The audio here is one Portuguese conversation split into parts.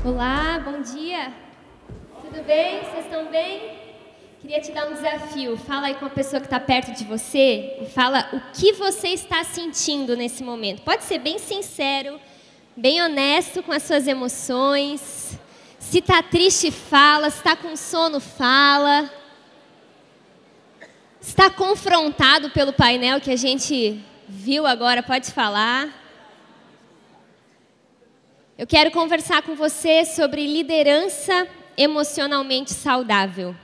Olá, bom dia. Tudo bem? Vocês estão bem? Queria te dar um desafio. Fala aí com a pessoa que está perto de você e fala o que você está sentindo nesse momento. Pode ser bem sincero, bem honesto com as suas emoções. Se está triste, fala. Se está com sono, fala. Se está confrontado pelo painel que a gente viu agora, pode falar. Eu quero conversar com você sobre liderança emocionalmente saudável.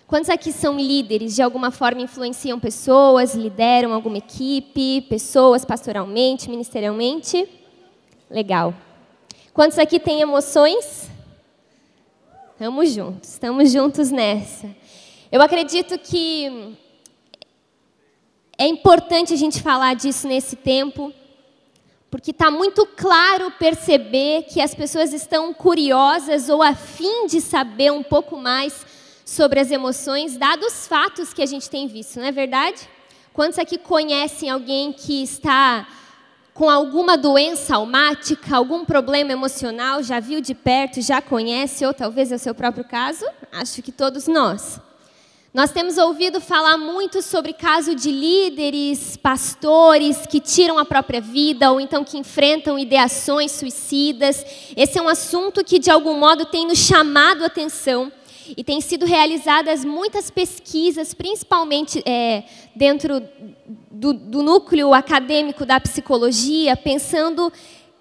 Quantos aqui são líderes? De alguma forma influenciam pessoas, lideram alguma equipe, pessoas pastoralmente, ministerialmente? Legal. Quantos aqui têm emoções? Estamos juntos nessa. Eu acredito que é importante a gente falar disso nesse tempo, porque está muito claro perceber que as pessoas estão curiosas ou a fim de saber um pouco mais sobre as emoções, dados os fatos que a gente tem visto, não é verdade? Quantos aqui conhecem alguém que está com alguma doença almática, algum problema emocional, já viu de perto, já conhece, ou talvez é o seu próprio caso? Acho que todos nós. Nós temos ouvido falar muito sobre caso de líderes, pastores que tiram a própria vida ou então que enfrentam ideações suicidas. Esse é um assunto que de algum modo tem nos chamado a atenção e tem sido realizadas muitas pesquisas, principalmente dentro do núcleo acadêmico da psicologia, pensando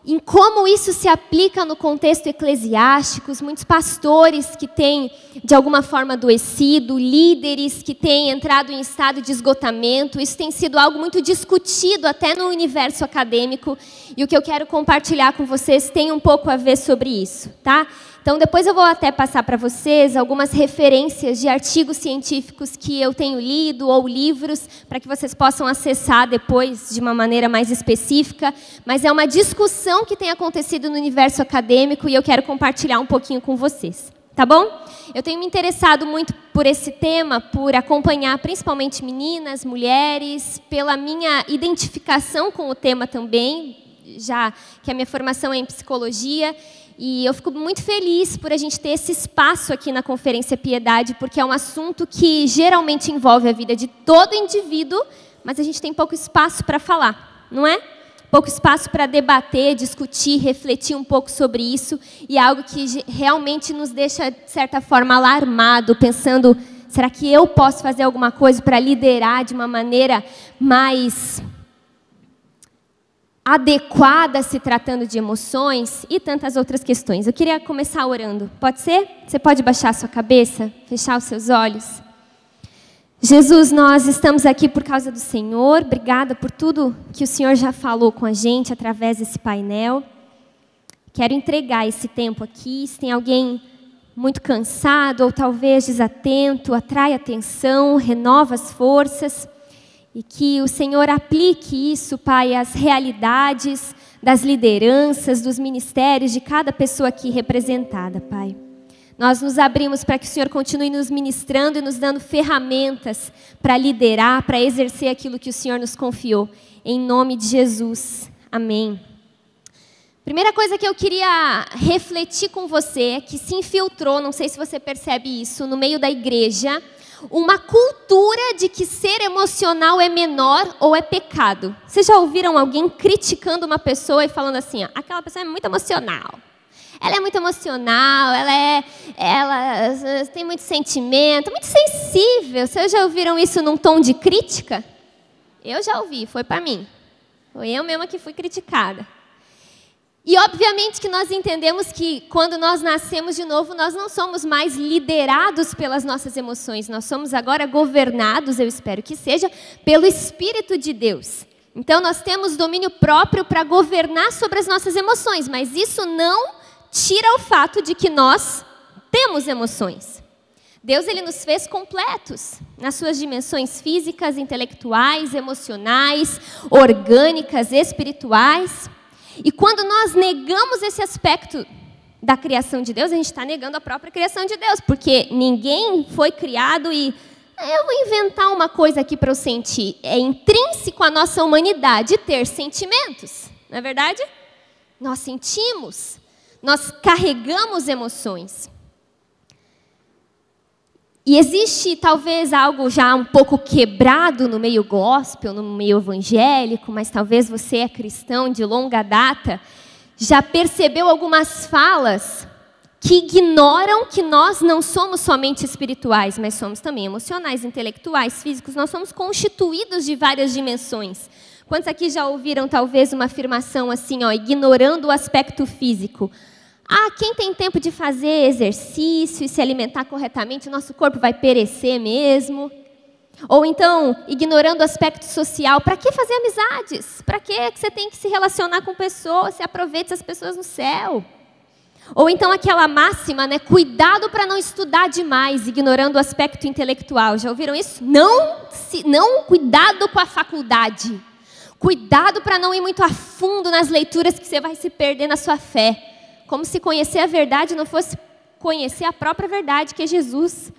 em como isso se aplica no contexto eclesiástico. Muitos pastores que têm, de alguma forma, adoecido, líderes que têm entrado em estado de esgotamento. Isso tem sido algo muito discutido até no universo acadêmico. E o que eu quero compartilhar com vocês tem um pouco a ver sobre isso, tá? Então, depois eu vou até passar para vocês algumas referências de artigos científicos que eu tenho lido ou livros para que vocês possam acessar depois de uma maneira mais específica. Mas é uma discussão que tem acontecido no universo acadêmico e eu quero compartilhar um pouquinho com vocês, tá bom? Eu tenho me interessado muito por esse tema, por acompanhar principalmente meninas, mulheres, pela minha identificação com o tema também, já que a minha formação é em psicologia. E eu fico muito feliz por a gente ter esse espaço aqui na Conferência Piedade, porque é um assunto que geralmente envolve a vida de todo indivíduo, mas a gente tem pouco espaço para falar, não é? Pouco espaço para debater, discutir, refletir um pouco sobre isso, e é algo que realmente nos deixa, de certa forma, alarmado, pensando, será que eu posso fazer alguma coisa para liderar de uma maneira mais adequada, se tratando de emoções e tantas outras questões. Eu queria começar orando. Pode ser? Você pode baixar a sua cabeça, fechar os seus olhos? Jesus, nós estamos aqui por causa do Senhor. Obrigada por tudo que o Senhor já falou com a gente através desse painel. Quero entregar esse tempo aqui. Se tem alguém muito cansado ou talvez desatento, atrai atenção, renova as forças. E que o Senhor aplique isso, Pai, às realidades das lideranças, dos ministérios, de cada pessoa aqui representada, Pai. Nós nos abrimos para que o Senhor continue nos ministrando e nos dando ferramentas para liderar, para exercer aquilo que o Senhor nos confiou. Em nome de Jesus. Amém. Primeira coisa que eu queria refletir com você é que se infiltrou, não sei se você percebe isso, no meio da igreja, uma cultura de que ser emocional é menor ou é pecado. Vocês já ouviram alguém criticando uma pessoa e falando assim, ó, aquela pessoa é muito emocional. Ela é muito emocional, ela tem muito sentimento, muito sensível. Vocês já ouviram isso num tom de crítica? Eu já ouvi, foi para mim. Foi eu mesma que fui criticada. E obviamente que nós entendemos que quando nós nascemos de novo, nós não somos mais liderados pelas nossas emoções. Nós somos agora governados, eu espero que seja, pelo Espírito de Deus. Então nós temos domínio próprio para governar sobre as nossas emoções, mas isso não tira o fato de que nós temos emoções. Deus, ele nos fez completos nas suas dimensões físicas, intelectuais, emocionais, orgânicas, espirituais. E quando nós negamos esse aspecto da criação de Deus, a gente está negando a própria criação de Deus, porque ninguém foi criado e eu vou inventar uma coisa aqui para eu sentir. É intrínseco à nossa humanidade ter sentimentos, não é verdade? Nós sentimos, nós carregamos emoções. E existe talvez algo já um pouco quebrado no meio gospel, no meio evangélico, mas talvez você é cristão de longa data, já percebeu algumas falas que ignoram que nós não somos somente espirituais, mas somos também emocionais, intelectuais, físicos. Nós somos constituídos de várias dimensões. Quantos aqui já ouviram talvez uma afirmação assim, ignorando o aspecto físico? Quem tem tempo de fazer exercício e se alimentar corretamente, o nosso corpo vai perecer mesmo. Ou então, ignorando o aspecto social, para que fazer amizades? Para que você tem que se relacionar com pessoas? Você aproveita as pessoas no céu. Ou então aquela máxima, né? Cuidado para não estudar demais, ignorando o aspecto intelectual. Já ouviram isso? Não, cuidado com a faculdade. Cuidado para não ir muito a fundo nas leituras que você vai se perder na sua fé. Como se conhecer a verdade não fosse conhecer a própria verdade, que é Jesus.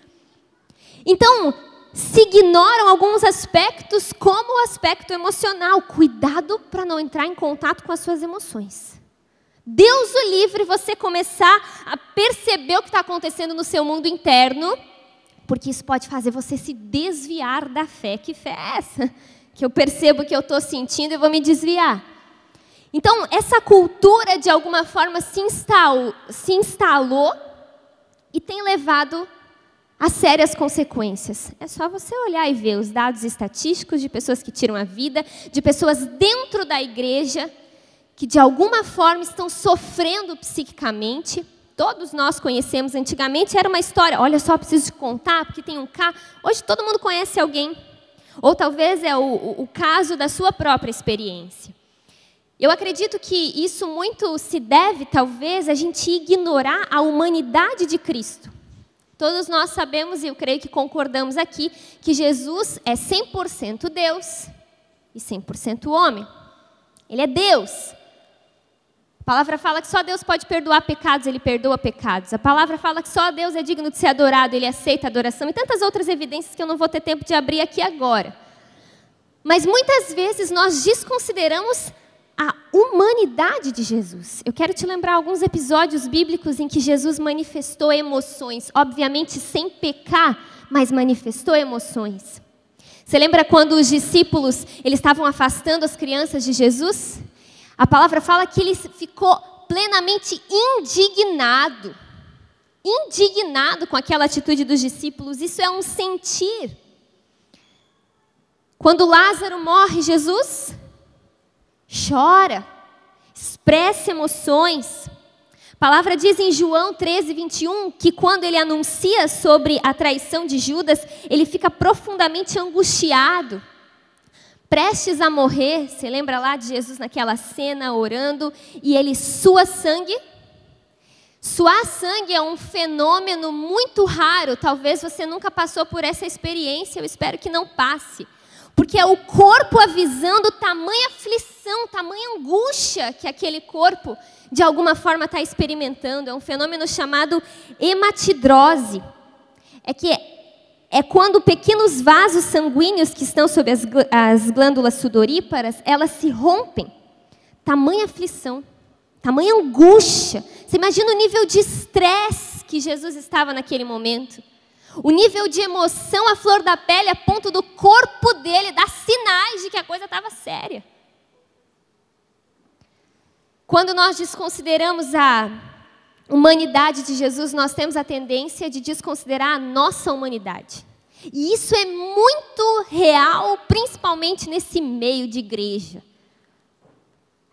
Então, se ignoram alguns aspectos, como o aspecto emocional. Cuidado para não entrar em contato com as suas emoções. Deus o livre você começar a perceber o que está acontecendo no seu mundo interno, porque isso pode fazer você se desviar da fé. Que fé é essa? Que eu percebo que eu estou sentindo e vou me desviar. Então, essa cultura, de alguma forma, se instalou e tem levado a sérias consequências. É só você olhar e ver os dados estatísticos de pessoas que tiram a vida, de pessoas dentro da igreja, que de alguma forma estão sofrendo psiquicamente. Todos nós conhecemos, antigamente era uma história, olha só, preciso te contar, porque tem um caso. Hoje todo mundo conhece alguém. Ou talvez é o caso da sua própria experiência. Eu acredito que isso muito se deve, talvez, a gente ignorar a humanidade de Cristo. Todos nós sabemos, e eu creio que concordamos aqui, que Jesus é 100% Deus e 100% homem. Ele é Deus. A palavra fala que só Deus pode perdoar pecados, Ele perdoa pecados. A palavra fala que só Deus é digno de ser adorado, Ele aceita a adoração. E tantas outras evidências que eu não vou ter tempo de abrir aqui agora. Mas muitas vezes nós desconsideramos a humanidade de Jesus. Eu quero te lembrar alguns episódios bíblicos em que Jesus manifestou emoções, obviamente sem pecar, mas manifestou emoções. Você lembra quando os discípulos eles estavam afastando as crianças de Jesus? A palavra fala que ele ficou plenamente indignado. Indignado com aquela atitude dos discípulos. Isso é um sentir. Quando Lázaro morre, Jesus chora, expressa emoções. A palavra diz em João 13:21 que quando ele anuncia sobre a traição de Judas, ele fica profundamente angustiado, prestes a morrer. Você lembra lá de Jesus naquela cena orando e ele sua sangue? Suar sangue é um fenômeno muito raro. Talvez você nunca passou por essa experiência, eu espero que não passe. Porque é o corpo avisando tamanha aflição, tamanha angústia que aquele corpo, de alguma forma, está experimentando. É um fenômeno chamado hematidrose. É quando pequenos vasos sanguíneos que estão sobre as glândulas sudoríparas, elas se rompem. Tamanha aflição, tamanha angústia. Você imagina o nível de estresse que Jesus estava naquele momento. O nível de emoção à flor da pele a ponto do corpo dele dar sinais de que a coisa estava séria. Quando nós desconsideramos a humanidade de Jesus, nós temos a tendência de desconsiderar a nossa humanidade. E isso é muito real, principalmente nesse meio de igreja.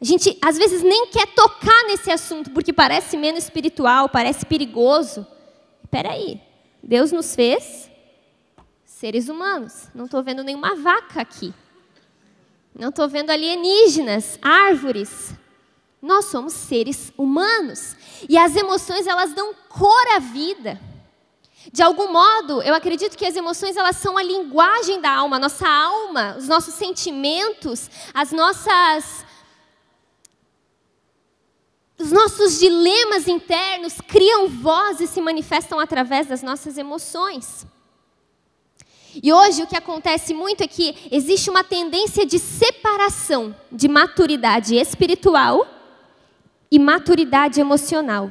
A gente, às vezes, nem quer tocar nesse assunto, porque parece menos espiritual, parece perigoso. Espera aí. Deus nos fez seres humanos. Não estou vendo nenhuma vaca aqui. Não estou vendo alienígenas, árvores. Nós somos seres humanos. E as emoções, elas dão cor à vida. De algum modo, eu acredito que as emoções, elas são a linguagem da alma. Nossa alma, os nossos sentimentos, os nossos dilemas internos criam voz e se manifestam através das nossas emoções. E hoje o que acontece muito é que existe uma tendência de separação de maturidade espiritual e maturidade emocional.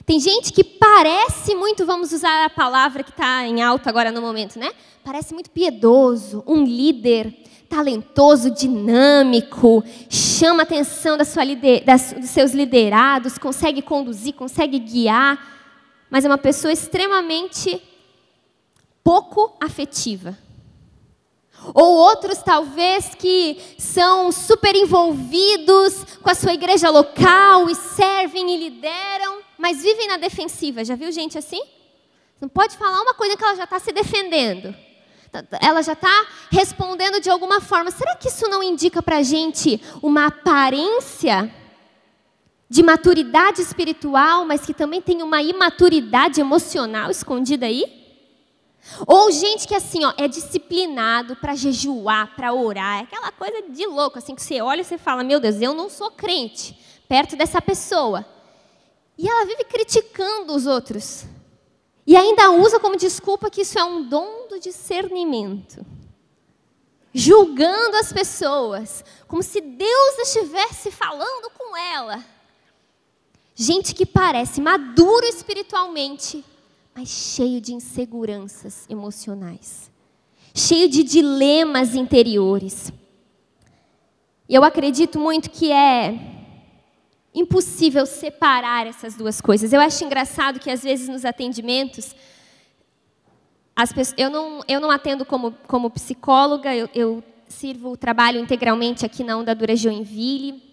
Tem gente que parece muito, vamos usar a palavra que está em alta agora no momento, né? Parece muito piedoso, um líder talentoso, dinâmico, chama a atenção dos seus liderados, consegue conduzir, consegue guiar, mas é uma pessoa extremamente pouco afetiva. Ou outros, talvez, que são super envolvidos com a sua igreja local e servem e lideram, mas vivem na defensiva. Já viu gente assim? Não pode falar uma coisa que ela já está se defendendo. Ela já está respondendo de alguma forma. Será que isso não indica para a gente uma aparência de maturidade espiritual, mas que também tem uma imaturidade emocional escondida aí? Ou gente que assim, ó, é disciplinado para jejuar, para orar, é aquela coisa de louco, assim, que você olha e você fala, meu Deus, eu não sou crente perto dessa pessoa. E ela vive criticando os outros. E ainda usa como desculpa que isso é um dom do discernimento. Julgando as pessoas, como se Deus estivesse falando com ela. Gente que parece maduro espiritualmente, mas cheio de inseguranças emocionais, cheio de dilemas interiores. E eu acredito muito que é impossível separar essas duas coisas. Eu acho engraçado que às vezes nos atendimentos, eu não atendo como psicóloga, eu trabalho integralmente aqui na Onda Dura Joinville.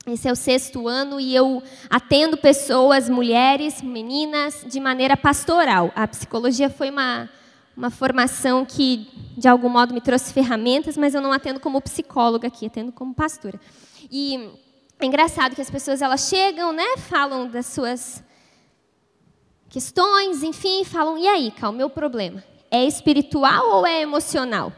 Esse é o 6º ano e eu atendo pessoas, mulheres, meninas, de maneira pastoral. A psicologia foi uma formação que, de algum modo, me trouxe ferramentas, mas eu não atendo como psicóloga aqui, atendo como pastora. E é engraçado que as pessoas elas chegam, né, falam das suas questões, enfim, falam, e aí, Cal, o meu problema é espiritual ou é emocional?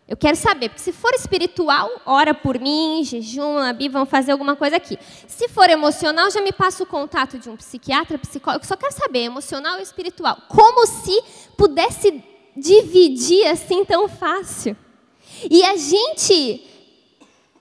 Eu quero saber, porque se for espiritual, ora por mim, jejum, Abi, vão fazer alguma coisa aqui. Se for emocional, já me passa o contato de um psiquiatra, psicólogo. Eu só quero saber, emocional ou espiritual. Como se pudesse dividir assim tão fácil. E a gente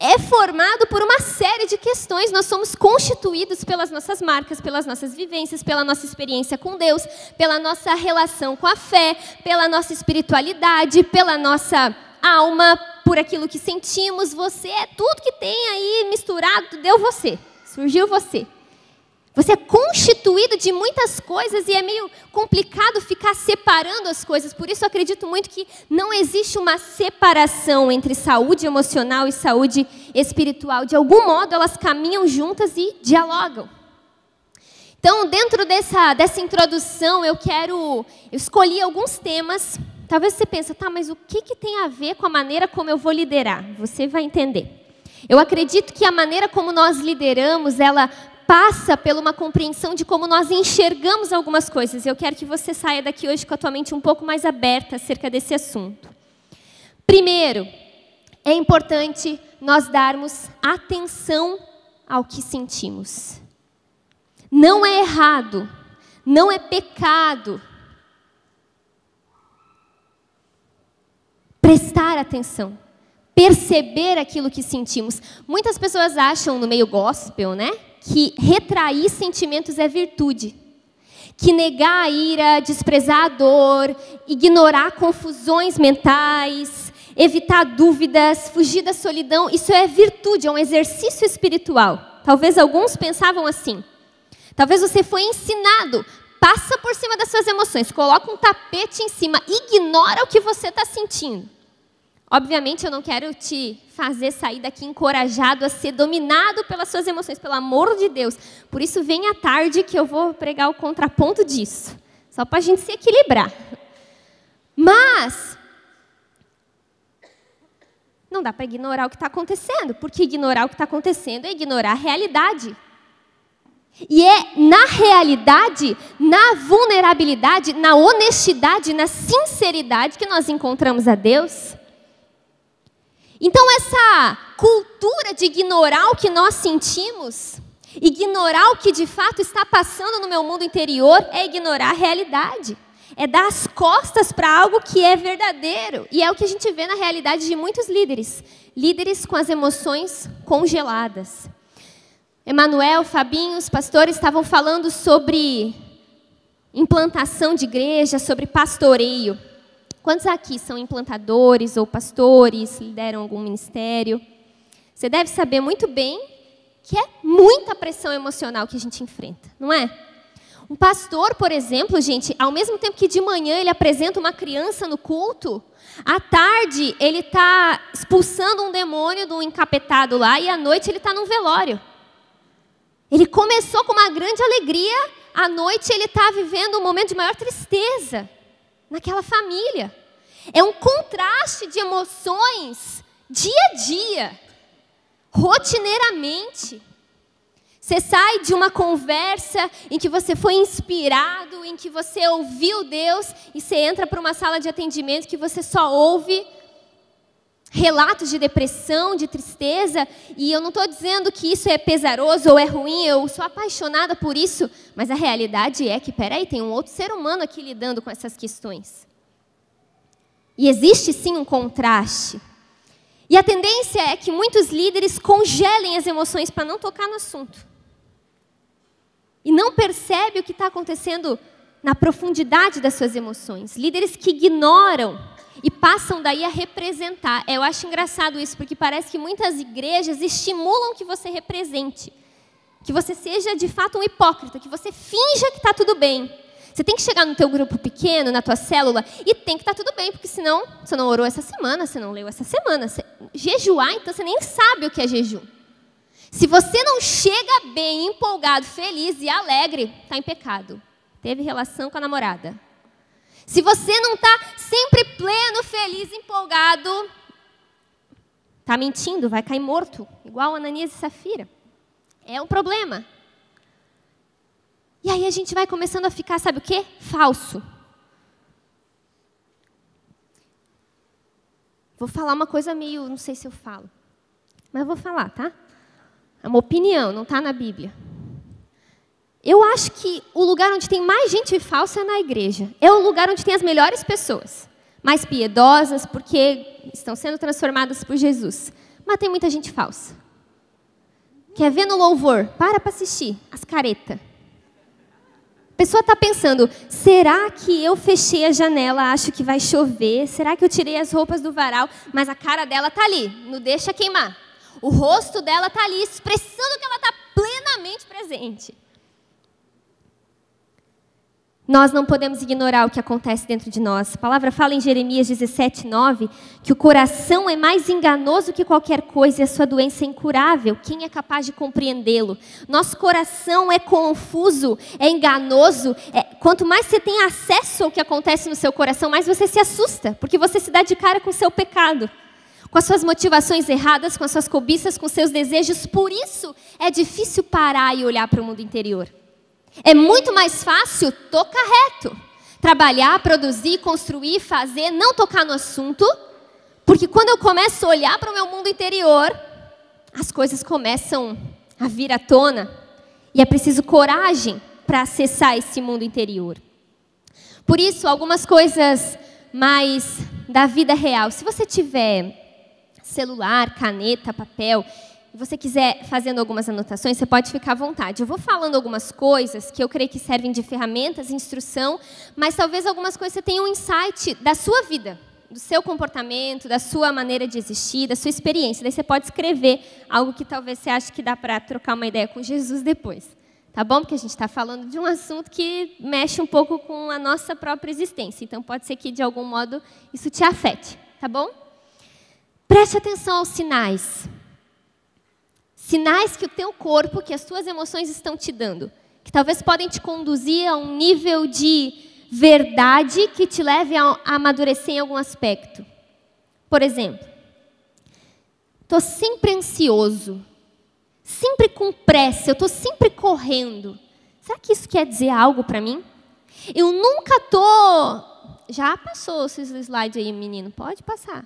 é formado por uma série de questões. Nós somos constituídos pelas nossas marcas, pelas nossas vivências, pela nossa experiência com Deus, pela nossa relação com a fé, pela nossa espiritualidade, pela nossa alma, por aquilo que sentimos. Você é tudo que tem aí misturado, deu você, surgiu você. Você é constituído de muitas coisas e é meio complicado ficar separando as coisas. Por isso eu acredito muito que não existe uma separação entre saúde emocional e saúde espiritual. De algum modo elas caminham juntas e dialogam. Então, dentro dessa introdução, eu escolhi alguns temas. Talvez você pense, tá, mas o que tem a ver com a maneira como eu vou liderar? Você vai entender. Eu acredito que a maneira como nós lideramos, ela passa por uma compreensão de como nós enxergamos algumas coisas. Eu quero que você saia daqui hoje com a tua mente um pouco mais aberta acerca desse assunto. Primeiro, é importante nós darmos atenção ao que sentimos. Não é errado, não é pecado prestar atenção, perceber aquilo que sentimos. Muitas pessoas acham no meio gospel, né, que retrair sentimentos é virtude, que negar a ira, desprezar a dor, ignorar confusões mentais, evitar dúvidas, fugir da solidão, isso é virtude, é um exercício espiritual. Talvez alguns pensavam assim. Talvez você foi ensinado, passa por cima das suas emoções, coloca um tapete em cima, ignora o que você está sentindo. Obviamente, eu não quero te fazer sair daqui encorajado a ser dominado pelas suas emoções, pelo amor de Deus. Por isso, venha à tarde que eu vou pregar o contraponto disso. Só para a gente se equilibrar. Mas não dá para ignorar o que está acontecendo, porque ignorar o que está acontecendo é ignorar a realidade. E é na realidade, na vulnerabilidade, na honestidade, na sinceridade que nós encontramos a Deus. Então, essa cultura de ignorar o que nós sentimos, ignorar o que de fato está passando no meu mundo interior, é ignorar a realidade. É dar as costas para algo que é verdadeiro. E é o que a gente vê na realidade de muitos líderes. Líderes com as emoções congeladas. Emanuel, Fabinho, os pastores estavam falando sobre implantação de igreja, sobre pastoreio. Quantos aqui são implantadores ou pastores, lideram algum ministério? Você deve saber muito bem que é muita pressão emocional que a gente enfrenta, não é? Um pastor, por exemplo, gente, ao mesmo tempo que de manhã ele apresenta uma criança no culto, à tarde ele está expulsando um demônio do encapetado lá e à noite ele está num velório. Ele começou com uma grande alegria, à noite ele está vivendo um momento de maior tristeza naquela família. É um contraste de emoções dia a dia, rotineiramente. Você sai de uma conversa em que você foi inspirado, em que você ouviu Deus, e você entra para uma sala de atendimento que você só ouve relatos de depressão, de tristeza, e eu não estou dizendo que isso é pesaroso ou é ruim, eu sou apaixonada por isso, mas a realidade é que, peraí, tem um outro ser humano aqui lidando com essas questões. E existe sim um contraste. E a tendência é que muitos líderes congelem as emoções para não tocar no assunto. E não percebe o que está acontecendo na profundidade das suas emoções. Líderes que ignoram e passam daí a representar. Eu acho engraçado isso, porque parece que muitas igrejas estimulam que você represente. Que você seja, de fato, um hipócrita, que você finja que está tudo bem. Você tem que chegar no teu grupo pequeno, na tua célula, e tem que estar tudo bem, porque senão você não orou essa semana, você não leu essa semana. Jejuar, então você nem sabe o que é jejum. Se você não chega bem, empolgado, feliz e alegre, está em pecado. Teve relação com a namorada. Se você não está sempre pleno, feliz, empolgado, está mentindo, vai cair morto, igual Ananias e Safira. É um problema. E aí a gente vai começando a ficar, sabe o quê? Falso. Vou falar uma coisa meio, não sei se eu falo, mas eu vou falar, tá? É uma opinião, não está na Bíblia. Eu acho que o lugar onde tem mais gente falsa é na igreja. É o lugar onde tem as melhores pessoas. Mais piedosas, porque estão sendo transformadas por Jesus. Mas tem muita gente falsa. Quer ver no louvor? Para assistir. As caretas. A pessoa está pensando, será que eu fechei a janela, acho que vai chover? Será que eu tirei as roupas do varal? Mas a cara dela está ali, não deixa queimar. O rosto dela está ali, expressando que ela está plenamente presente. Nós não podemos ignorar o que acontece dentro de nós. A palavra fala em Jeremias 17:9, que o coração é mais enganoso que qualquer coisa e a sua doença é incurável. Quem é capaz de compreendê-lo? Nosso coração é confuso, é enganoso. Quanto mais você tem acesso ao que acontece no seu coração, mais você se assusta, porque você se dá de cara com o seu pecado, com as suas motivações erradas, com as suas cobiças, com os seus desejos. Por isso é difícil parar e olhar para o mundo interior. É muito mais fácil tocar reto. Trabalhar, produzir, construir, fazer, não tocar no assunto. Porque quando eu começo a olhar para o meu mundo interior, as coisas começam a vir à tona. E é preciso coragem para acessar esse mundo interior. Por isso, algumas coisas mais da vida real. Se você tiver celular, caneta, papel, e você quiser fazendo algumas anotações, você pode ficar à vontade. Eu vou falando algumas coisas que eu creio que servem de ferramentas, instrução, mas talvez algumas coisas você tenha um insight da sua vida, do seu comportamento, da sua maneira de existir, da sua experiência. Daí você pode escrever algo que talvez você ache que dá para trocar uma ideia com Jesus depois. Tá bom? Porque a gente está falando de um assunto que mexe um pouco com a nossa própria existência. Então pode ser que de algum modo isso te afete. Tá bom? Preste atenção aos sinais. Sinais que o teu corpo, que as tuas emoções estão te dando, que talvez podem te conduzir a um nível de verdade que te leve a amadurecer em algum aspecto. Por exemplo, estou sempre ansioso, sempre com pressa, eu estou sempre correndo. Será que isso quer dizer algo para mim? Eu nunca estou... Já passou esse slide aí, menino? Pode passar.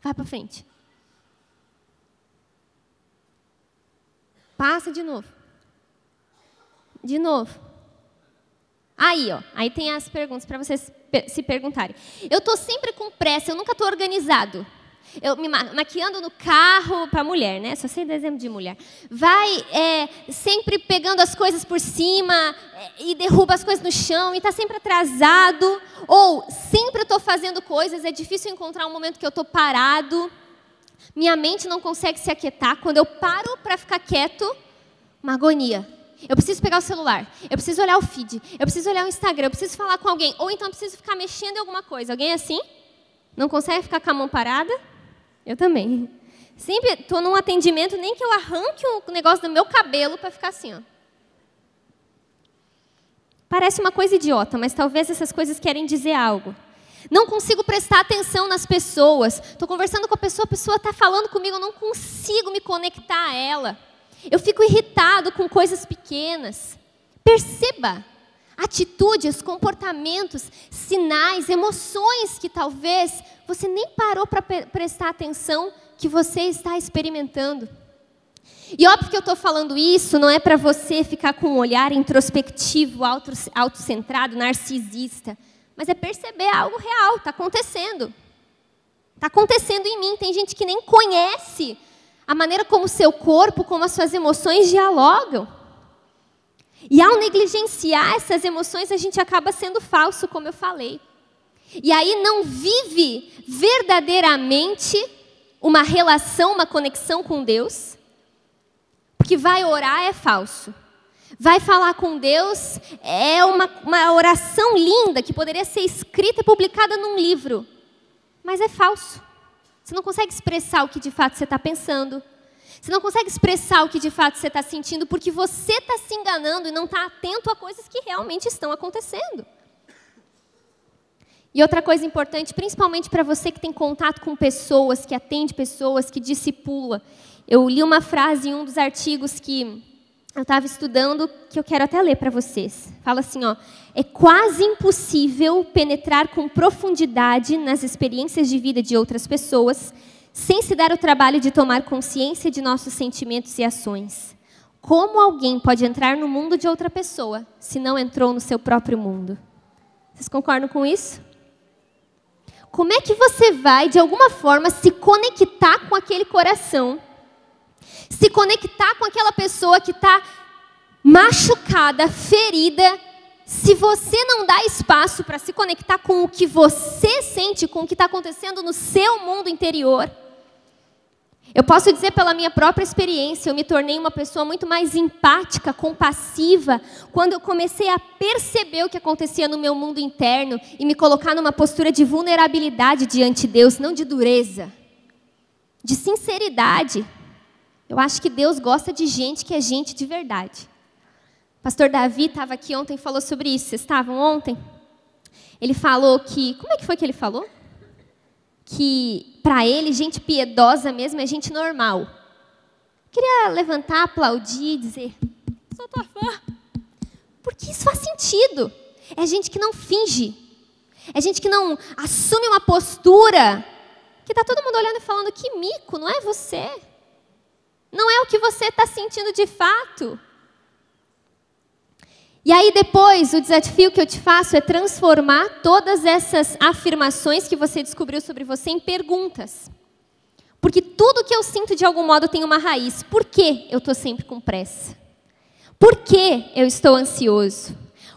Vai para frente. Passa de novo. De novo. Aí, ó. Aí tem as perguntas para vocês se perguntarem. Eu estou sempre com pressa, eu nunca estou organizado. Eu me maquiando no carro, para mulher, né? Só sei dar exemplo de mulher. Vai sempre pegando as coisas por cima e derruba as coisas no chão e está sempre atrasado. Ou sempre estou fazendo coisas, é difícil encontrar um momento que eu estou parado. Minha mente não consegue se aquietar. Quando eu paro para ficar quieto, uma agonia. Eu preciso pegar o celular, eu preciso olhar o feed, eu preciso olhar o Instagram, eu preciso falar com alguém. Ou então eu preciso ficar mexendo em alguma coisa. Alguém é assim? Não consegue ficar com a mão parada? Eu também. Sempre estou num atendimento, nem que eu arranque um negócio do meu cabelo para ficar assim, ó. Parece uma coisa idiota, mas talvez essas coisas querem dizer algo. Não consigo prestar atenção nas pessoas. Estou conversando com a pessoa está falando comigo, eu não consigo me conectar a ela. Eu fico irritado com coisas pequenas. Perceba atitudes, comportamentos, sinais, emoções que talvez você nem parou para prestar atenção que você está experimentando. E óbvio que eu estou falando isso, não é para você ficar com um olhar introspectivo, autocentrado, narcisista, mas é perceber algo real, está acontecendo. Está acontecendo em mim, tem gente que nem conhece a maneira como o seu corpo, como as suas emoções dialogam. E ao negligenciar essas emoções, a gente acaba sendo falso, como eu falei. E aí não vive verdadeiramente uma relação, uma conexão com Deus. Porque vai orar é falso. Vai falar com Deus é uma oração linda que poderia ser escrita e publicada num livro. Mas é falso. Você não consegue expressar o que de fato você está pensando. Você não consegue expressar o que de fato você está sentindo porque você está se enganando e não está atento a coisas que realmente estão acontecendo. E outra coisa importante, principalmente para você que tem contato com pessoas, que atende pessoas, que discipula. Eu li uma frase em um dos artigos que eu estava estudando, que eu quero até ler para vocês. Fala assim, ó, é quase impossível penetrar com profundidade nas experiências de vida de outras pessoas sem se dar o trabalho de tomar consciência de nossos sentimentos e ações. Como alguém pode entrar no mundo de outra pessoa se não entrou no seu próprio mundo? Vocês concordam com isso? Como é que você vai, de alguma forma, se conectar com aquele coração, se conectar com aquela pessoa que está machucada, ferida, se você não dá espaço para se conectar com o que você sente, com o que está acontecendo no seu mundo interior? Eu posso dizer pela minha própria experiência, eu me tornei uma pessoa muito mais empática, compassiva, quando eu comecei a perceber o que acontecia no meu mundo interno e me colocar numa postura de vulnerabilidade diante de Deus, não de dureza, de sinceridade. Eu acho que Deus gosta de gente que é gente de verdade. O pastor Davi estava aqui ontem e falou sobre isso. Vocês estavam ontem? Ele falou que... Como é que foi que ele falou? Que, para ele, gente piedosa mesmo é gente normal. Queria levantar, aplaudir e dizer, sou tua fã. Porque isso faz sentido. É gente que não finge. É gente que não assume uma postura que está todo mundo olhando e falando, que mico, não é você. Não é o que você está sentindo de fato. E aí depois, o desafio que eu te faço é transformar todas essas afirmações que você descobriu sobre você em perguntas. Porque tudo que eu sinto de algum modo tem uma raiz. Por que eu estou sempre com pressa? Por que eu estou ansioso?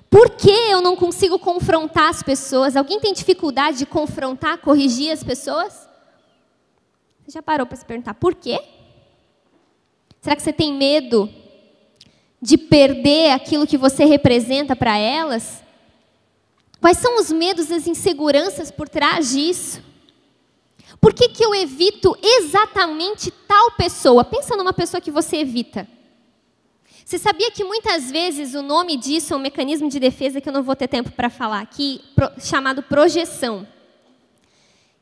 Por que eu não consigo confrontar as pessoas? Alguém tem dificuldade de confrontar, corrigir as pessoas? Você já parou para se perguntar por quê? Será que você tem medo de perder aquilo que você representa para elas? Quais são os medos e as inseguranças por trás disso? Por que que eu evito exatamente tal pessoa? Pensa numa pessoa que você evita. Você sabia que muitas vezes o nome disso é um mecanismo de defesa que eu não vou ter tempo para falar aqui, chamado projeção.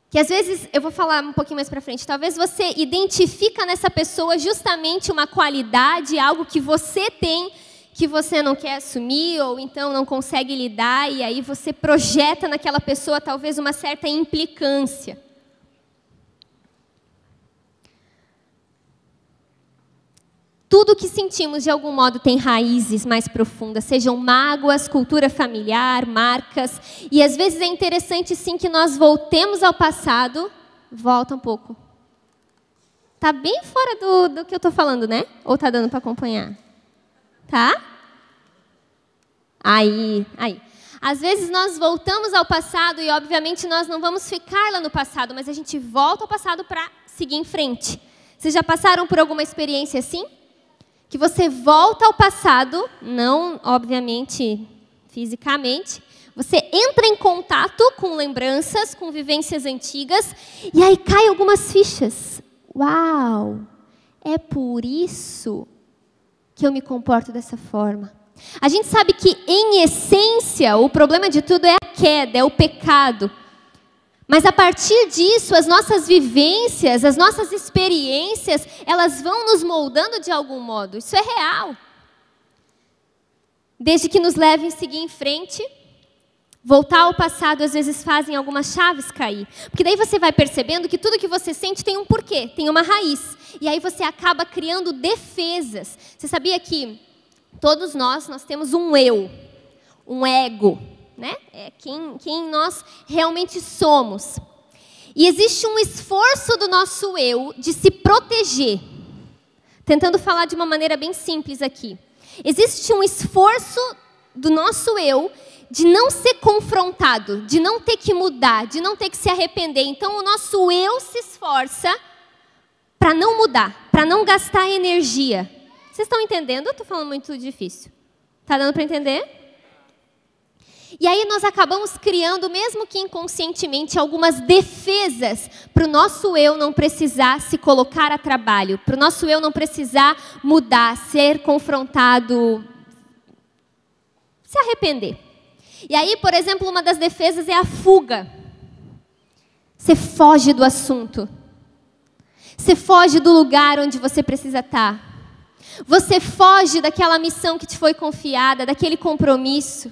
Que às vezes, eu vou falar um pouquinho mais para frente, talvez você identifica nessa pessoa justamente uma qualidade, algo que você tem, que você não quer assumir, ou então não consegue lidar, e aí você projeta naquela pessoa talvez uma certa implicância. Tudo que sentimos, de algum modo, tem raízes mais profundas, sejam mágoas, cultura familiar, marcas. E às vezes é interessante, sim, que nós voltemos ao passado, Volta um pouco. Tá bem fora do que eu estou falando, né? Ou tá dando para acompanhar? Tá? Aí. Às vezes nós voltamos ao passado e, obviamente, nós não vamos ficar lá no passado, mas a gente volta ao passado para seguir em frente. Vocês já passaram por alguma experiência assim? Que você volta ao passado, não, obviamente, fisicamente, você entra em contato com lembranças, com vivências antigas, e aí caem algumas fichas. Uau! É por isso que eu me comporto dessa forma. A gente sabe que, em essência, o problema de tudo é a queda, é o pecado. Mas, a partir disso, as nossas vivências, as nossas experiências, elas vão nos moldando de algum modo. Isso é real. Desde que nos levem a seguir em frente, voltar ao passado, às vezes, fazem algumas chaves cair. Porque daí você vai percebendo que tudo que você sente tem um porquê, tem uma raiz. E aí você acaba criando defesas. Você sabia que todos nós temos um eu, um ego, né? É quem nós realmente somos. E existe um esforço do nosso eu de se proteger. Tentando falar de uma maneira bem simples aqui. Existe um esforço do nosso eu de não ser confrontado, de não ter que mudar, de não ter que se arrepender. Então, o nosso eu se esforça para não mudar, para não gastar energia. Vocês estão entendendo? Eu estou falando muito difícil. Está dando para entender? E aí nós acabamos criando, mesmo que inconscientemente, algumas defesas para o nosso eu não precisar se colocar a trabalho, para o nosso eu não precisar mudar, ser confrontado, se arrepender. E aí, por exemplo, uma das defesas é a fuga. Você foge do assunto. Você foge do lugar onde você precisa estar. Você foge daquela missão que te foi confiada, daquele compromisso.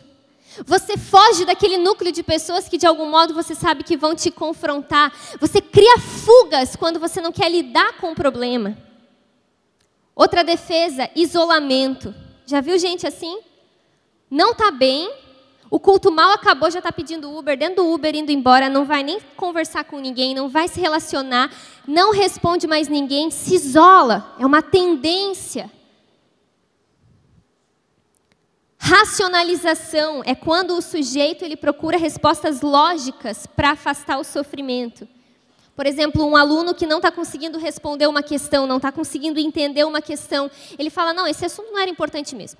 Você foge daquele núcleo de pessoas que, de algum modo, você sabe que vão te confrontar. Você cria fugas quando você não quer lidar com o problema. Outra defesa, isolamento. Já viu gente assim? Não está bem, o culto mal acabou, já está pedindo Uber, dentro do Uber, indo embora, não vai nem conversar com ninguém, não vai se relacionar, não responde mais ninguém, se isola. É uma tendência. Racionalização é quando o sujeito ele procura respostas lógicas para afastar o sofrimento. Por exemplo, um aluno que não está conseguindo responder uma questão, não está conseguindo entender uma questão, ele fala, não, esse assunto não era importante mesmo.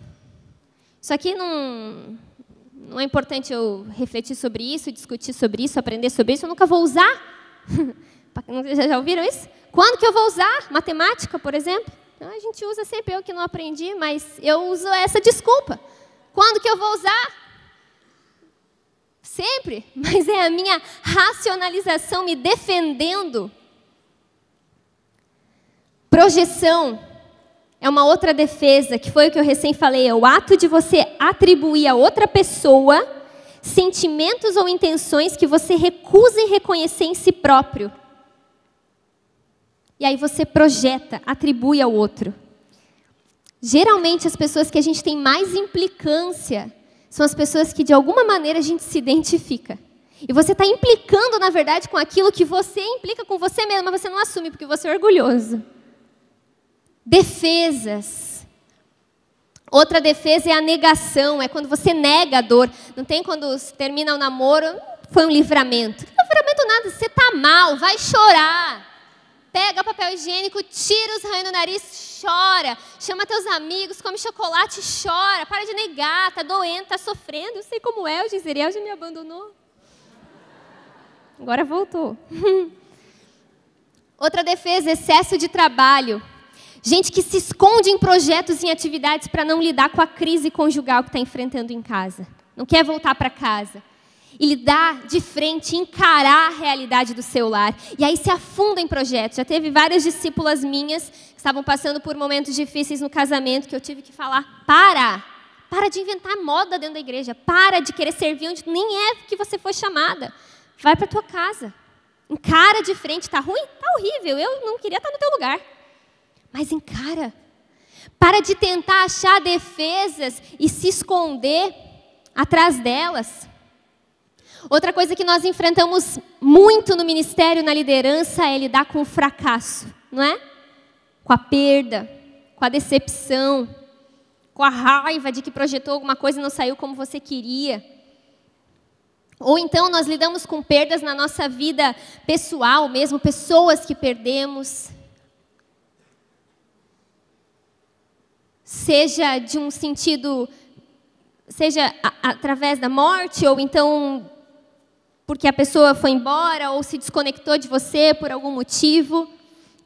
Isso aqui não é importante eu refletir sobre isso, discutir sobre isso, aprender sobre isso, eu nunca vou usar. Já ouviram isso? Quando que eu vou usar? Matemática, por exemplo? A gente usa sempre, eu que não aprendi, mas eu uso essa desculpa. Quando que eu vou usar? Sempre, mas é a minha racionalização me defendendo. Projeção é uma outra defesa, que foi o que eu recém falei, é o ato de você atribuir a outra pessoa sentimentos ou intenções que você recusa em reconhecer em si próprio. E aí você projeta, atribui ao outro. Geralmente, as pessoas que a gente tem mais implicância são as pessoas que, de alguma maneira, a gente se identifica. E você está implicando, na verdade, com aquilo que você implica com você mesmo, mas você não assume, porque você é orgulhoso. Defesas. Outra defesa é a negação, é quando você nega a dor. Não tem quando termina o namoro, foi um livramento. Não livramento nada, você está mal, vai chorar. Pega papel higiênico, tira os ranhos do nariz, chora. Chama teus amigos, come chocolate, chora. Para de negar, está doendo, está sofrendo. Eu sei como é, o Giseriel já me abandonou. Agora voltou. Outra defesa, excesso de trabalho. Gente que se esconde em projetos e em atividades para não lidar com a crise conjugal que está enfrentando em casa. Não quer voltar para casa. E lidar de frente, encarar a realidade do seu lar. E aí se afunda em projetos. Já teve várias discípulas minhas que estavam passando por momentos difíceis no casamento, que eu tive que falar, para de inventar moda dentro da igreja, para de querer servir onde nem é que você foi chamada. Vai para a tua casa. Encara de frente, está ruim? Está horrível, eu não queria estar no teu lugar. Mas encara. Para de tentar achar defesas e se esconder atrás delas. Outra coisa que nós enfrentamos muito no ministério, na liderança, é lidar com o fracasso, não é? Com a perda, com a decepção, com a raiva de que projetou alguma coisa e não saiu como você queria. Ou então nós lidamos com perdas na nossa vida pessoal mesmo, pessoas que perdemos. Seja de um sentido, seja através da morte, ou então porque a pessoa foi embora, ou se desconectou de você por algum motivo.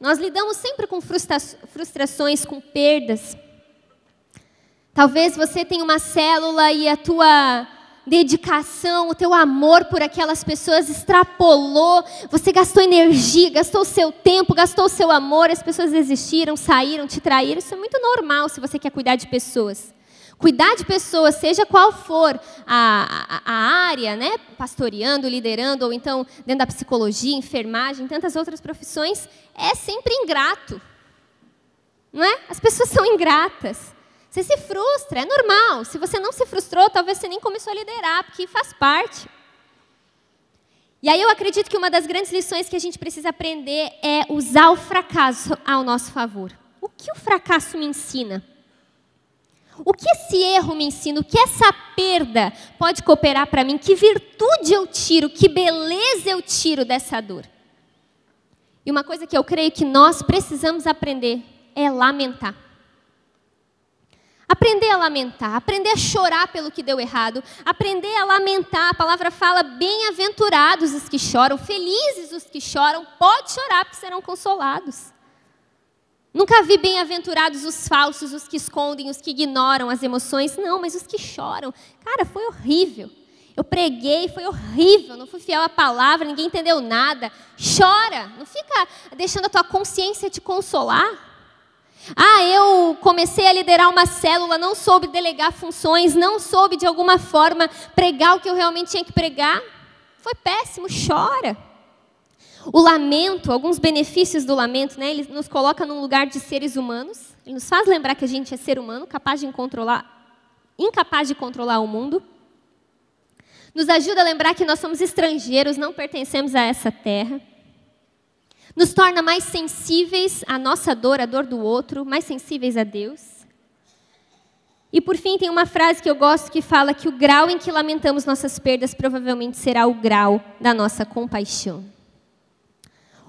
Nós lidamos sempre com frustrações, com perdas. Talvez você tenha uma célula e a tua dedicação, o teu amor por aquelas pessoas extrapolou, você gastou energia, gastou o seu tempo, gastou o seu amor, as pessoas desistiram, saíram, te traíram. Isso é muito normal se você quer cuidar de pessoas. Cuidar de pessoas, seja qual for a área, né? Pastoreando, liderando, ou então dentro da psicologia, enfermagem, tantas outras profissões, é sempre ingrato. Não é? As pessoas são ingratas. Você se frustra, é normal. Se você não se frustrou, talvez você nem começou a liderar, porque faz parte. E aí eu acredito que uma das grandes lições que a gente precisa aprender é usar o fracasso ao nosso favor. O que o fracasso me ensina? O que esse erro me ensina? O que essa perda pode cooperar para mim? Que virtude eu tiro? Que beleza eu tiro dessa dor? E uma coisa que eu creio que nós precisamos aprender é lamentar. Aprender a lamentar, aprender a chorar pelo que deu errado, aprender a lamentar. A palavra fala, bem-aventurados os que choram, felizes os que choram, pode chorar porque serão consolados. Nunca vi bem-aventurados os falsos, os que escondem, os que ignoram as emoções. Não, mas os que choram. Cara, foi horrível. Eu preguei, foi horrível, não fui fiel à palavra, ninguém entendeu nada. Chora, não fica deixando a tua consciência te consolar. Ah, eu comecei a liderar uma célula, não soube delegar funções, não soube de alguma forma pregar o que eu realmente tinha que pregar. Foi péssimo, chora. O lamento, alguns benefícios do lamento, né? Ele nos coloca num lugar de seres humanos. Ele nos faz lembrar que a gente é ser humano, incapaz de controlar o mundo. Nos ajuda a lembrar que nós somos estrangeiros, não pertencemos a essa terra. Nos torna mais sensíveis à nossa dor, à dor do outro, mais sensíveis a Deus. E por fim, tem uma frase que eu gosto que fala que o grau em que lamentamos nossas perdas provavelmente será o grau da nossa compaixão.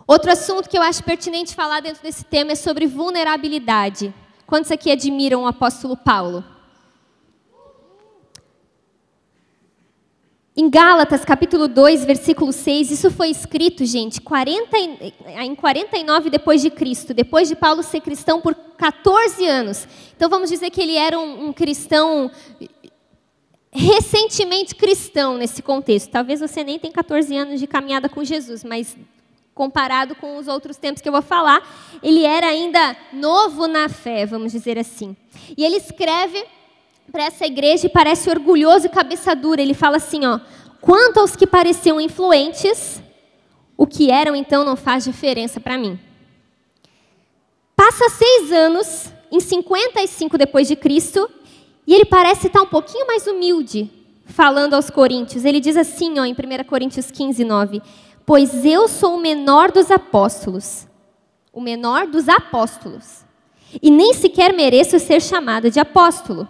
Outro assunto que eu acho pertinente falar dentro desse tema é sobre vulnerabilidade. Quantos aqui admiram o apóstolo Paulo? Em Gálatas, capítulo 2, versículo 6, isso foi escrito, gente, em 49 depois de Cristo, depois de Paulo ser cristão por 14 anos. Então, vamos dizer que ele era um cristão, recentemente cristão nesse contexto. Talvez você nem tenha 14 anos de caminhada com Jesus, mas comparado com os outros tempos que eu vou falar, ele era ainda novo na fé, vamos dizer assim. E ele escreve para essa igreja e parece orgulhoso e cabeça dura. Ele fala assim, ó, quanto aos que pareciam influentes, o que eram então não faz diferença para mim. Passa 6 anos, em 55 depois de Cristo, e ele parece estar um pouquinho mais humilde, falando aos coríntios. Ele diz assim, ó, em 1 Coríntios 15, 9, pois eu sou o menor dos apóstolos, e nem sequer mereço ser chamado de apóstolo.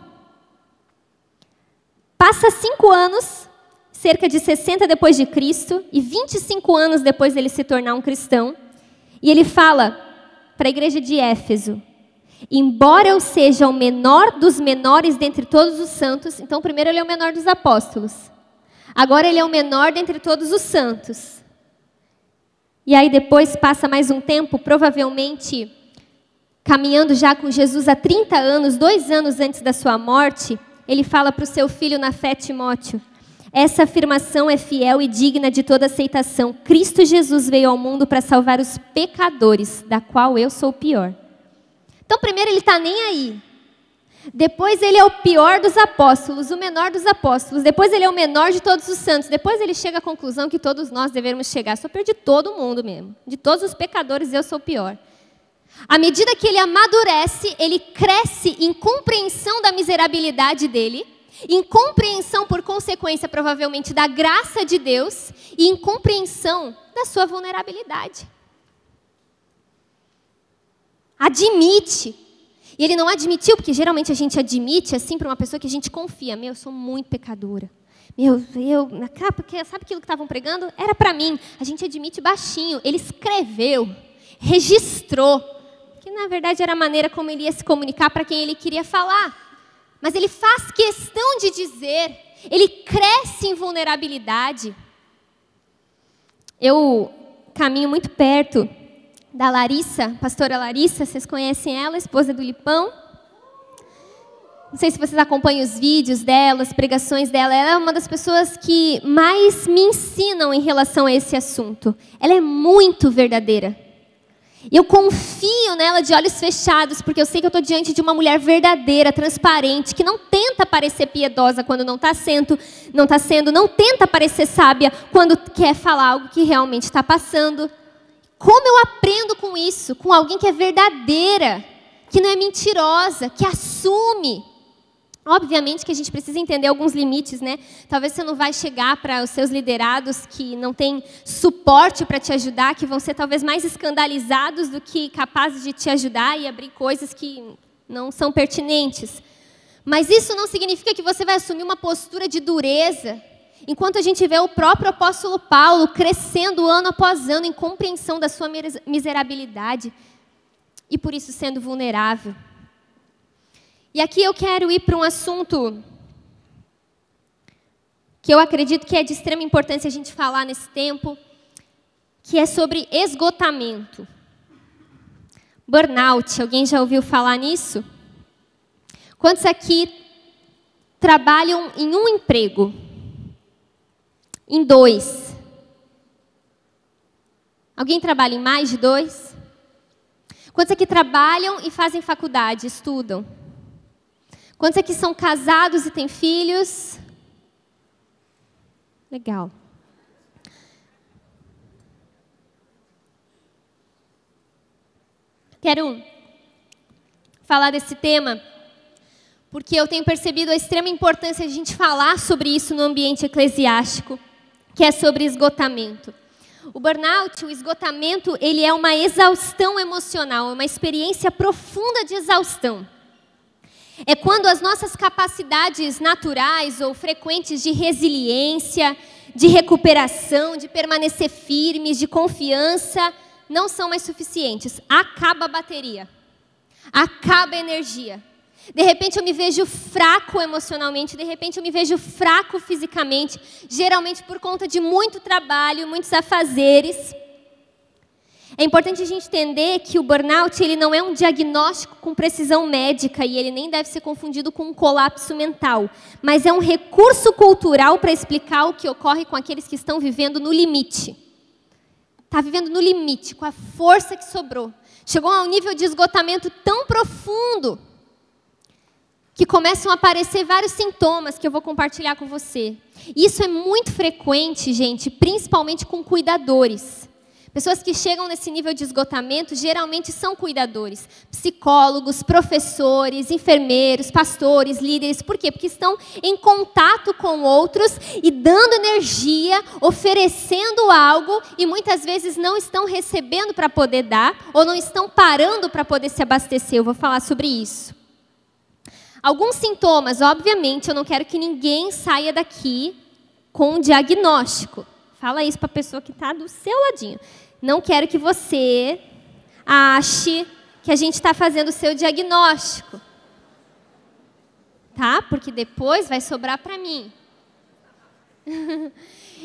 Passa 5 anos, cerca de 60 depois de Cristo, e 25 anos depois dele se tornar um cristão, e ele fala para a igreja de Éfeso, embora eu seja o menor dos menores dentre todos os santos, então primeiro ele é o menor dos apóstolos, agora ele é o menor dentre todos os santos. E aí depois passa mais um tempo, provavelmente caminhando já com Jesus há 30 anos, 2 anos antes da sua morte, ele fala para o seu filho na fé, Timóteo, essa afirmação é fiel e digna de toda aceitação. Cristo Jesus veio ao mundo para salvar os pecadores, da qual eu sou o pior. Então, primeiro ele está nem aí. Depois ele é o pior dos apóstolos, o menor dos apóstolos. Depois ele é o menor de todos os santos. Depois ele chega à conclusão que todos nós devemos chegar. Só perdi todo mundo mesmo. De todos os pecadores, eu sou o pior. À medida que ele amadurece, ele cresce em compreensão da miserabilidade dele, em compreensão, por consequência, consequência, provavelmente, da graça de Deus e incompreensão da sua vulnerabilidade. Admite. E ele não admitiu, porque geralmente a gente admite assim para uma pessoa que a gente confia. Meu, eu sou muito pecadora. Porque sabe aquilo que estavam pregando? Era para mim. A gente admite baixinho. Ele escreveu, registrou, que na verdade era a maneira como ele ia se comunicar para quem ele queria falar. Mas ele faz questão de dizer, ele cresce em vulnerabilidade. Eu caminho muito perto da Larissa, pastora Larissa, vocês conhecem ela, esposa do Lipão. Não sei se vocês acompanham os vídeos dela, as pregações dela. Ela é uma das pessoas que mais me ensinam em relação a esse assunto. Ela é muito verdadeira. E eu confio nela de olhos fechados, porque eu sei que eu estou diante de uma mulher verdadeira, transparente, que não tenta parecer piedosa quando não está sendo, não tenta parecer sábia quando quer falar algo que realmente está passando. Como eu aprendo com isso? Com alguém que é verdadeira, que não é mentirosa, que assume. Obviamente que a gente precisa entender alguns limites, né? Talvez você não vai chegar para os seus liderados que não têm suporte para te ajudar, que vão ser talvez mais escandalizados do que capazes de te ajudar e abrir coisas que não são pertinentes. Mas isso não significa que você vai assumir uma postura de dureza, enquanto a gente vê o próprio apóstolo Paulo crescendo ano após ano em compreensão da sua miserabilidade e por isso sendo vulnerável. E aqui eu quero ir para um assunto que eu acredito que é de extrema importância a gente falar nesse tempo, que é sobre esgotamento. Burnout, alguém já ouviu falar nisso? Quantos aqui trabalham em um emprego? Em 2? Alguém trabalha em mais de 2? Quantos aqui trabalham e fazem faculdade, estudam? Quantos aqui são casados e têm filhos? Legal. Quero falar desse tema porque eu tenho percebido a extrema importância de a gente falar sobre isso no ambiente eclesiástico, que é sobre esgotamento. O burnout, o esgotamento, ele é uma exaustão emocional, é uma experiência profunda de exaustão. É quando as nossas capacidades naturais ou frequentes de resiliência, de recuperação, de permanecer firmes, de confiança, não são mais suficientes. Acaba a bateria. Acaba a energia. De repente eu me vejo fraco emocionalmente, de repente eu me vejo fraco fisicamente, geralmente por conta de muito trabalho, muitos afazeres. É importante a gente entender que o burnout ele não é um diagnóstico com precisão médica e ele nem deve ser confundido com um colapso mental, mas é um recurso cultural para explicar o que ocorre com aqueles que estão vivendo no limite. Está vivendo no limite, com a força que sobrou. Chegou a um nível de esgotamento tão profundo que começam a aparecer vários sintomas que eu vou compartilhar com você. Isso é muito frequente, gente, principalmente com cuidadores. Pessoas que chegam nesse nível de esgotamento geralmente são cuidadores, psicólogos, professores, enfermeiros, pastores, líderes. Por quê? Porque estão em contato com outros e dando energia, oferecendo algo e muitas vezes não estão recebendo para poder dar ou não estão parando para poder se abastecer. Eu vou falar sobre isso. Alguns sintomas, obviamente, eu não quero que ninguém saia daqui com um diagnóstico. Fala isso para a pessoa que está do seu ladinho. Não quero que você ache que a gente está fazendo o seu diagnóstico. Tá? Porque depois vai sobrar para mim.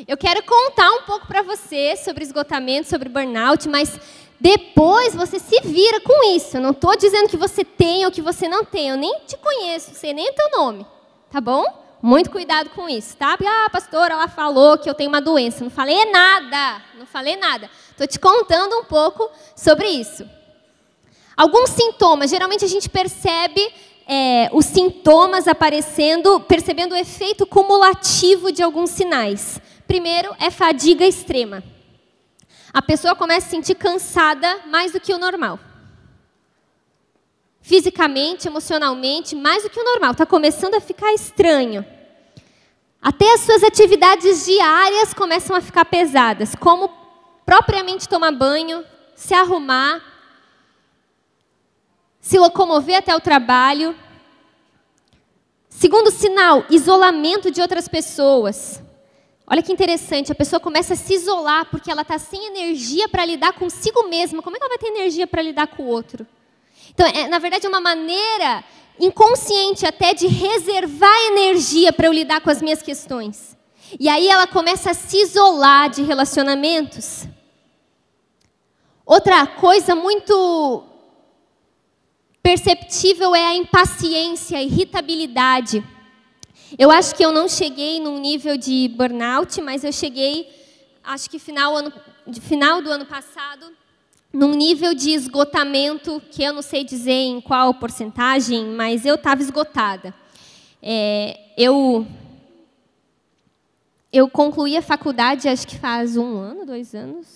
Eu quero contar um pouco para você sobre esgotamento, sobre burnout, mas depois você se vira com isso. Eu não estou dizendo que você tem ou que você não tem. Eu nem te conheço, sei nem o teu nome. Tá bom? Muito cuidado com isso, tá? Ah, pastora, ela falou que eu tenho uma doença. Não falei nada, não falei nada. Estou te contando um pouco sobre isso. Alguns sintomas, geralmente a gente percebe os sintomas aparecendo, percebendo o efeito cumulativo de alguns sinais. Primeiro é fadiga extrema. A pessoa começa a se sentir cansada mais do que o normal. Fisicamente, emocionalmente, mais do que o normal. Está começando a ficar estranho. Até as suas atividades diárias começam a ficar pesadas, como propriamente tomar banho, se arrumar, se locomover até o trabalho. Segundo sinal, isolamento de outras pessoas. Olha que interessante, a pessoa começa a se isolar porque ela está sem energia para lidar consigo mesma. Como é que ela vai ter energia para lidar com o outro? Então, na verdade, é uma maneira inconsciente até de reservar energia para eu lidar com as minhas questões. E aí ela começa a se isolar de relacionamentos. Outra coisa muito perceptível é a impaciência, a irritabilidade. Eu acho que eu não cheguei num nível de burnout, mas eu cheguei, acho que final do ano passado, num nível de esgotamento, que eu não sei dizer em qual porcentagem, mas eu estava esgotada. Eu concluí a faculdade, acho que faz 1 ano, 2 anos.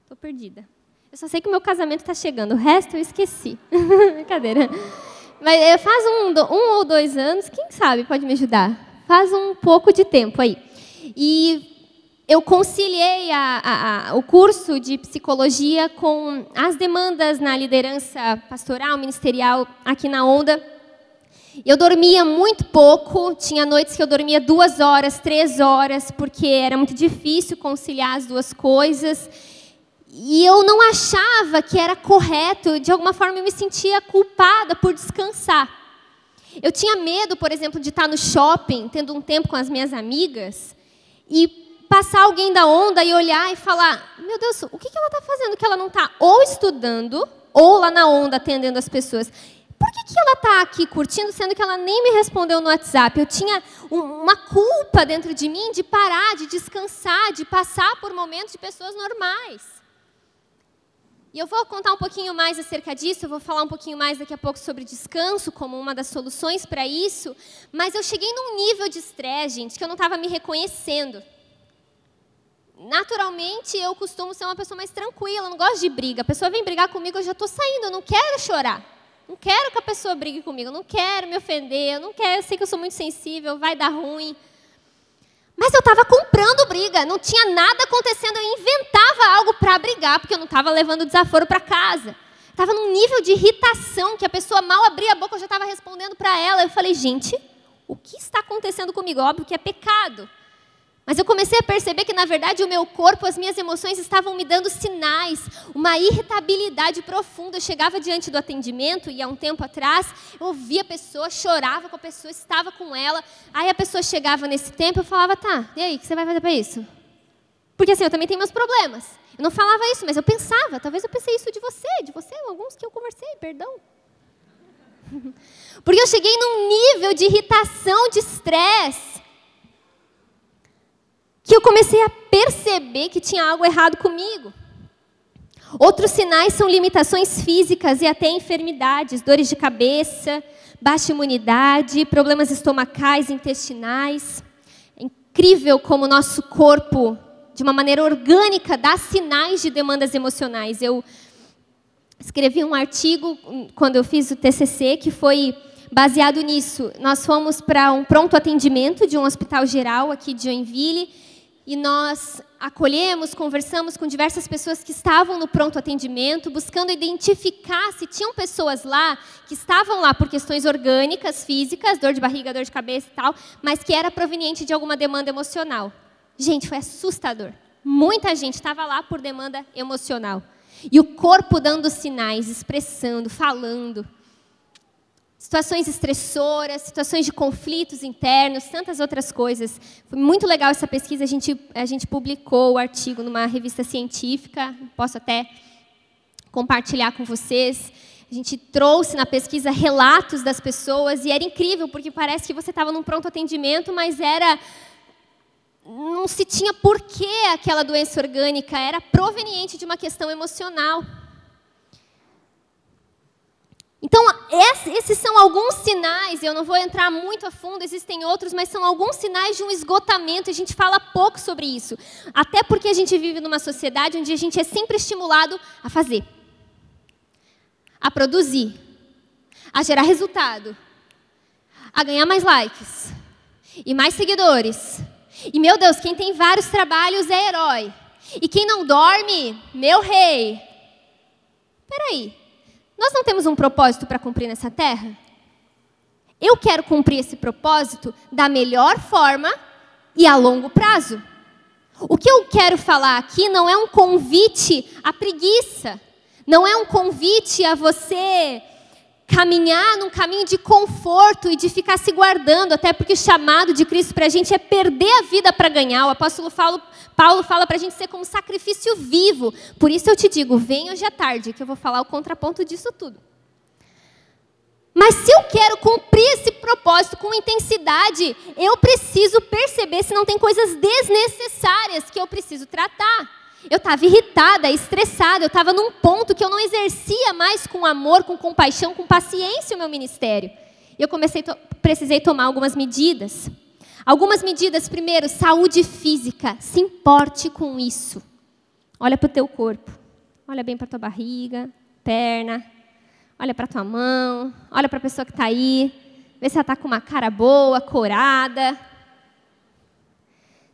Estou perdida. Eu só sei que o meu casamento está chegando, o resto eu esqueci. Brincadeira. Mas faz 1 ou 2 anos, quem sabe pode me ajudar? Faz um pouco de tempo aí. E eu conciliei o curso de psicologia com as demandas na liderança pastoral, ministerial aqui na Onda. Eu dormia muito pouco, tinha noites que eu dormia 2 horas, 3 horas, porque era muito difícil conciliar as duas coisas. E eu não achava que era correto, de alguma forma eu me sentia culpada por descansar. Eu tinha medo, por exemplo, de estar no shopping, tendo um tempo com as minhas amigas, e passar alguém da Onda e olhar e falar, meu Deus, o que ela está fazendo? Que ela não está ou estudando, ou lá na Onda atendendo as pessoas. Por que ela está aqui curtindo, sendo que ela nem me respondeu no WhatsApp? Eu tinha uma culpa dentro de mim de parar, de descansar, de passar por momentos de pessoas normais. E eu vou contar um pouquinho mais acerca disso, eu vou falar um pouquinho mais daqui a pouco sobre descanso, como uma das soluções para isso, mas eu cheguei num nível de estresse, gente, que eu não estava me reconhecendo. Naturalmente, eu costumo ser uma pessoa mais tranquila, eu não gosto de briga. A pessoa vem brigar comigo, eu já estou saindo, eu não quero chorar. Não quero que a pessoa brigue comigo, eu não quero me ofender, eu sei que eu sou muito sensível, vai dar ruim. Mas eu estava comprando briga, não tinha nada acontecendo, eu inventava algo para brigar, porque eu não estava levando desaforo para casa. Estava num nível de irritação, que a pessoa mal abria a boca, eu já estava respondendo para ela. Eu falei, gente, o que está acontecendo comigo? Óbvio que é pecado. Mas eu comecei a perceber que, na verdade, o meu corpo, as minhas emoções estavam me dando sinais, uma irritabilidade profunda. Eu chegava diante do atendimento, e há um tempo atrás, eu ouvia a pessoa, chorava com a pessoa, estava com ela. Aí a pessoa chegava nesse tempo, eu falava, tá, e aí, o que você vai fazer para isso? Porque assim, eu também tenho meus problemas. Eu não falava isso, mas eu pensava, talvez eu pensei isso de você, alguns que eu conversei, perdão. Porque eu cheguei num nível de irritação, de estresse, que eu comecei a perceber que tinha algo errado comigo. Outros sinais são limitações físicas e até enfermidades, dores de cabeça, baixa imunidade, problemas estomacais, intestinais. É incrível como o nosso corpo, de uma maneira orgânica, dá sinais de demandas emocionais. Eu escrevi um artigo, quando eu fiz o TCC, que foi baseado nisso. Nós fomos para um pronto atendimento de um hospital geral aqui de Joinville, e nós acolhemos, conversamos com diversas pessoas que estavam no pronto atendimento, buscando identificar se tinham pessoas lá que estavam lá por questões orgânicas, físicas, dor de barriga, dor de cabeça e tal, mas que era proveniente de alguma demanda emocional. Gente, foi assustador. Muita gente estava lá por demanda emocional. E o corpo dando sinais, expressando, falando. Situações estressoras, situações de conflitos internos, tantas outras coisas. Foi muito legal essa pesquisa, a gente publicou o artigo numa revista científica, posso até compartilhar com vocês. A gente trouxe na pesquisa relatos das pessoas, e era incrível, porque parece que você estava num pronto atendimento, mas não se tinha porquê aquela doença orgânica, era proveniente de uma questão emocional. Então, esses são alguns sinais, eu não vou entrar muito a fundo, existem outros, mas são alguns sinais de um esgotamento, e a gente fala pouco sobre isso. Até porque a gente vive numa sociedade onde a gente é sempre estimulado a fazer, a produzir, a gerar resultado, a ganhar mais likes. E mais seguidores. E, meu Deus, quem tem vários trabalhos é herói. E quem não dorme, meu rei. Peraí, nós não temos um propósito para cumprir nessa terra? Eu quero cumprir esse propósito da melhor forma e a longo prazo. O que eu quero falar aqui não é um convite à preguiça. Não é um convite a você caminhar num caminho de conforto e de ficar se guardando, até porque o chamado de Cristo para a gente é perder a vida para ganhar. O apóstolo Paulo fala para a gente ser como sacrifício vivo. Por isso eu te digo, vem hoje à tarde, que eu vou falar o contraponto disso tudo. Mas se eu quero cumprir esse propósito com intensidade, eu preciso perceber se não tem coisas desnecessárias que eu preciso tratar. Eu estava irritada, estressada, eu estava num ponto que eu não exercia mais com amor, com compaixão, com paciência o meu ministério. E eu precisei tomar algumas medidas. Algumas medidas, primeiro, saúde física. Se importe com isso. Olha para o teu corpo. Olha bem para a tua barriga, perna. Olha para a tua mão. Olha para a pessoa que está aí. Vê se ela está com uma cara boa, corada.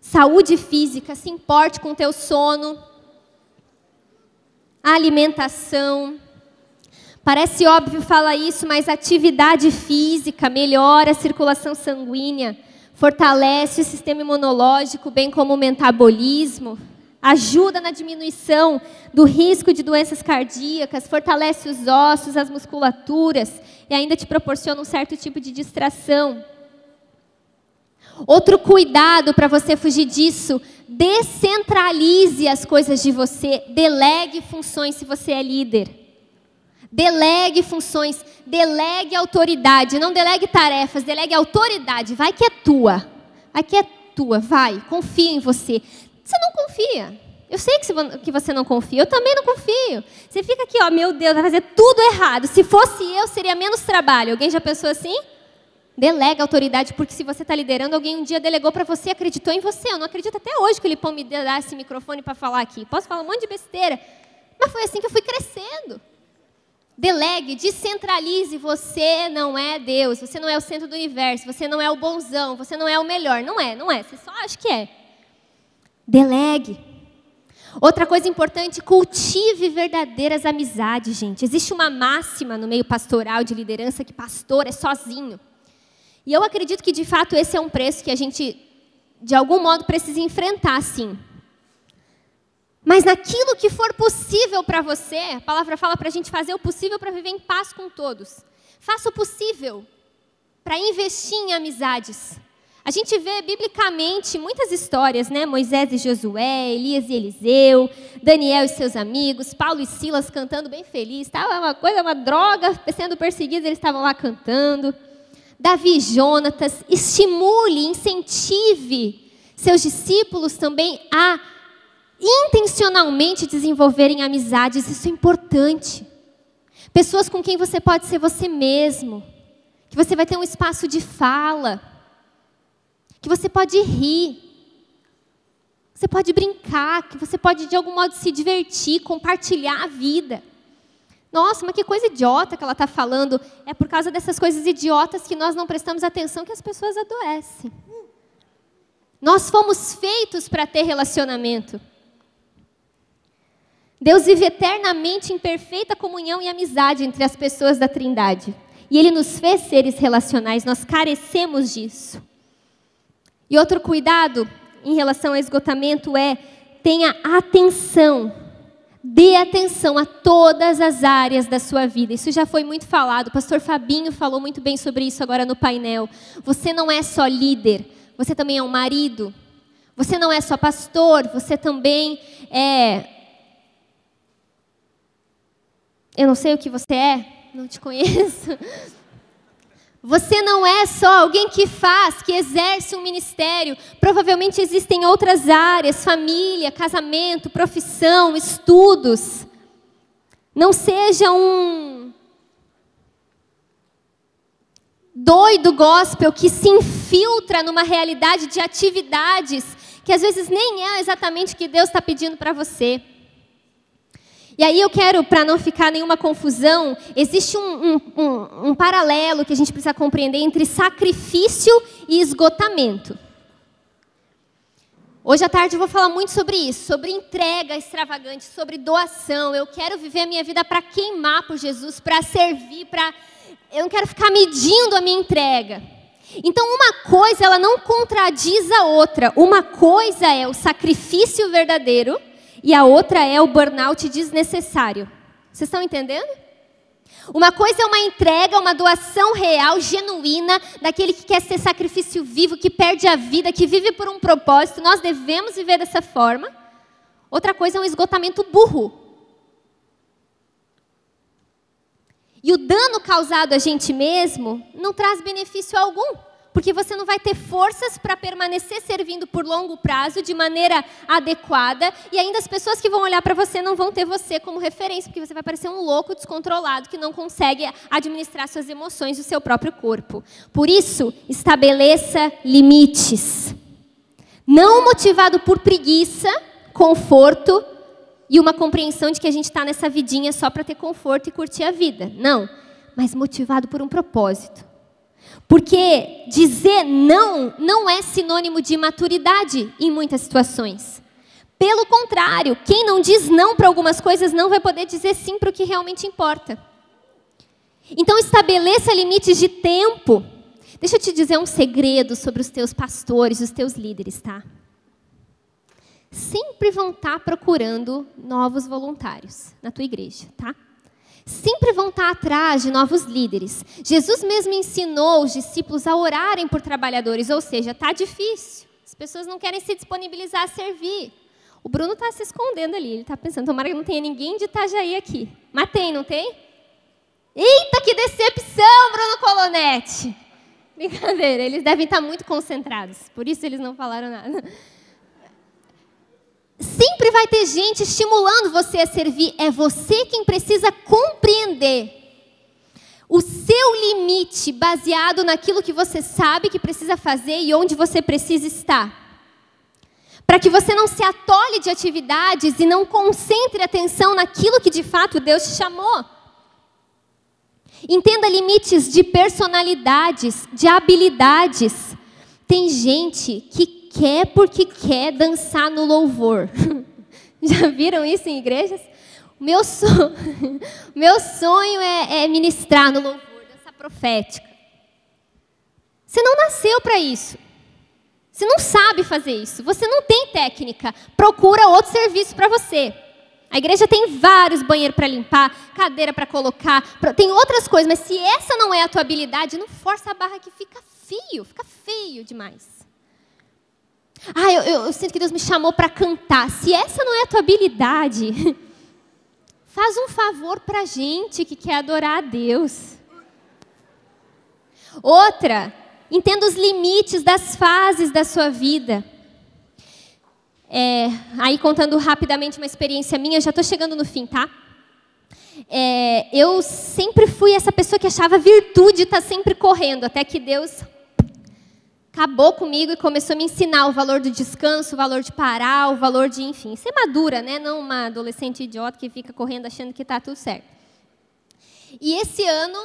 Saúde física, se importe com o teu sono. Alimentação. Parece óbvio falar isso, mas atividade física melhora a circulação sanguínea, fortalece o sistema imunológico, bem como o metabolismo, ajuda na diminuição do risco de doenças cardíacas, fortalece os ossos, as musculaturas e ainda te proporciona um certo tipo de distração. Outro cuidado para você fugir disso, descentralize as coisas de você, delegue funções se você é líder. Delegue funções, delegue autoridade, não delegue tarefas, delegue autoridade. Vai que é tua, vai, confia em você. Você não confia, eu sei que você não confia, eu também não confio. Você fica aqui, ó, meu Deus, vai fazer tudo errado. Se fosse eu, seria menos trabalho. Alguém já pensou assim? Delega autoridade, porque se você está liderando, alguém um dia delegou para você, acreditou em você. Eu não acredito até hoje que o Lipão me dá esse microfone para falar aqui. Posso falar um monte de besteira, mas foi assim que eu fui crescendo. Delegue, descentralize. Você não é Deus, você não é o centro do universo, você não é o bonzão, você não é o melhor. Não é, você só acha que é. Delegue. Outra coisa importante, cultive verdadeiras amizades, gente. Existe uma máxima no meio pastoral de liderança que pastor é sozinho. E eu acredito que, de fato, esse é um preço que a gente, de algum modo, precisa enfrentar, sim. Mas naquilo que for possível para você, a palavra fala para a gente fazer o possível para viver em paz com todos. Faça o possível para investir em amizades. A gente vê, biblicamente, muitas histórias, né? Moisés e Josué, Elias e Eliseu, Daniel e seus amigos, Paulo e Silas cantando bem feliz. Estava uma droga, sendo perseguidos, eles estavam lá cantando. Davi e Jonatas, estimule, incentive seus discípulos também a intencionalmente desenvolverem amizades, isso é importante. Pessoas com quem você pode ser você mesmo, que você vai ter um espaço de fala, que você pode rir, você pode brincar, que você pode de algum modo se divertir, compartilhar a vida. Nossa, mas que coisa idiota que ela está falando. É por causa dessas coisas idiotas que nós não prestamos atenção que as pessoas adoecem. Nós fomos feitos para ter relacionamento. Deus vive eternamente em perfeita comunhão e amizade entre as pessoas da Trindade. E Ele nos fez seres relacionais, nós carecemos disso. E outro cuidado em relação ao esgotamento é, tenha atenção. Dê atenção a todas as áreas da sua vida. Isso já foi muito falado. O pastor Fabinho falou muito bem sobre isso agora no painel. Você não é só líder, você também é um marido. Você não é só pastor, você também é... Eu não sei o que você é, não te conheço. Você não é só alguém que faz, que exerce um ministério. Provavelmente existem outras áreas, família, casamento, profissão, estudos. Não seja um doido gospel que se infiltra numa realidade de atividades que às vezes nem é exatamente o que Deus está pedindo para você. E aí eu quero, para não ficar nenhuma confusão, existe um paralelo que a gente precisa compreender entre sacrifício e esgotamento. Hoje à tarde eu vou falar muito sobre isso, sobre entrega extravagante, sobre doação. Eu quero viver a minha vida para queimar por Jesus, para servir, eu não quero ficar medindo a minha entrega. Então uma coisa, ela não contradiz a outra. Uma coisa é o sacrifício verdadeiro e a outra é o burnout desnecessário. Vocês estão entendendo? Uma coisa é uma entrega, uma doação real, genuína, daquele que quer ser sacrifício vivo, que perde a vida, que vive por um propósito. Nós devemos viver dessa forma. Outra coisa é um esgotamento burro. E o dano causado a gente mesmo não traz benefício algum. Porque você não vai ter forças para permanecer servindo por longo prazo, de maneira adequada, e ainda as pessoas que vão olhar para você não vão ter você como referência, porque você vai parecer um louco descontrolado que não consegue administrar suas emoções e o seu próprio corpo. Por isso, estabeleça limites. Não motivado por preguiça, conforto e uma compreensão de que a gente está nessa vidinha só para ter conforto e curtir a vida. Não, mas motivado por um propósito. Porque dizer não é sinônimo de imaturidade em muitas situações. Pelo contrário, quem não diz não para algumas coisas não vai poder dizer sim para o que realmente importa. Então estabeleça limites de tempo. Deixa eu te dizer um segredo sobre os teus pastores, os teus líderes, tá? Sempre vão estar procurando novos voluntários na tua igreja, tá? Sempre vão estar atrás de novos líderes. Jesus mesmo ensinou os discípulos a orarem por trabalhadores, ou seja, está difícil. As pessoas não querem se disponibilizar a servir. O Bruno está se escondendo ali, ele está pensando, tomara que não tenha ninguém de Itajaí aqui. Mas tem, não tem? Eita, que decepção, Bruno Colonetti! Brincadeira, eles devem estar muito concentrados, por isso eles não falaram nada. Sempre vai ter gente estimulando você a servir. É você quem precisa compreender o seu limite baseado naquilo que você sabe que precisa fazer e onde você precisa estar. Para que você não se atole de atividades e não concentre atenção naquilo que de fato Deus te chamou. Entenda limites de personalidades, de habilidades. Tem gente que quer porque quer dançar no louvor. Já viram isso em igrejas? Meu sonho é ministrar no louvor, dança profética. Você não nasceu para isso. Você não sabe fazer isso. Você não tem técnica. Procura outro serviço para você. A igreja tem vários banheiros para limpar, cadeira para colocar, tem outras coisas. Mas se essa não é a tua habilidade, não força a barra que fica feio demais. Eu sinto que Deus me chamou para cantar. Se essa não é a tua habilidade, faz um favor para a gente que quer adorar a Deus. Outra, entenda os limites das fases da sua vida. Aí contando rapidamente uma experiência minha, já estou chegando no fim, tá? Eu sempre fui essa pessoa que achava virtude estar sempre correndo, até que Deus acabou comigo e começou a me ensinar o valor do descanso, o valor de parar, o valor de, enfim, ser madura, né? Não uma adolescente idiota que fica correndo achando que está tudo certo. E esse ano,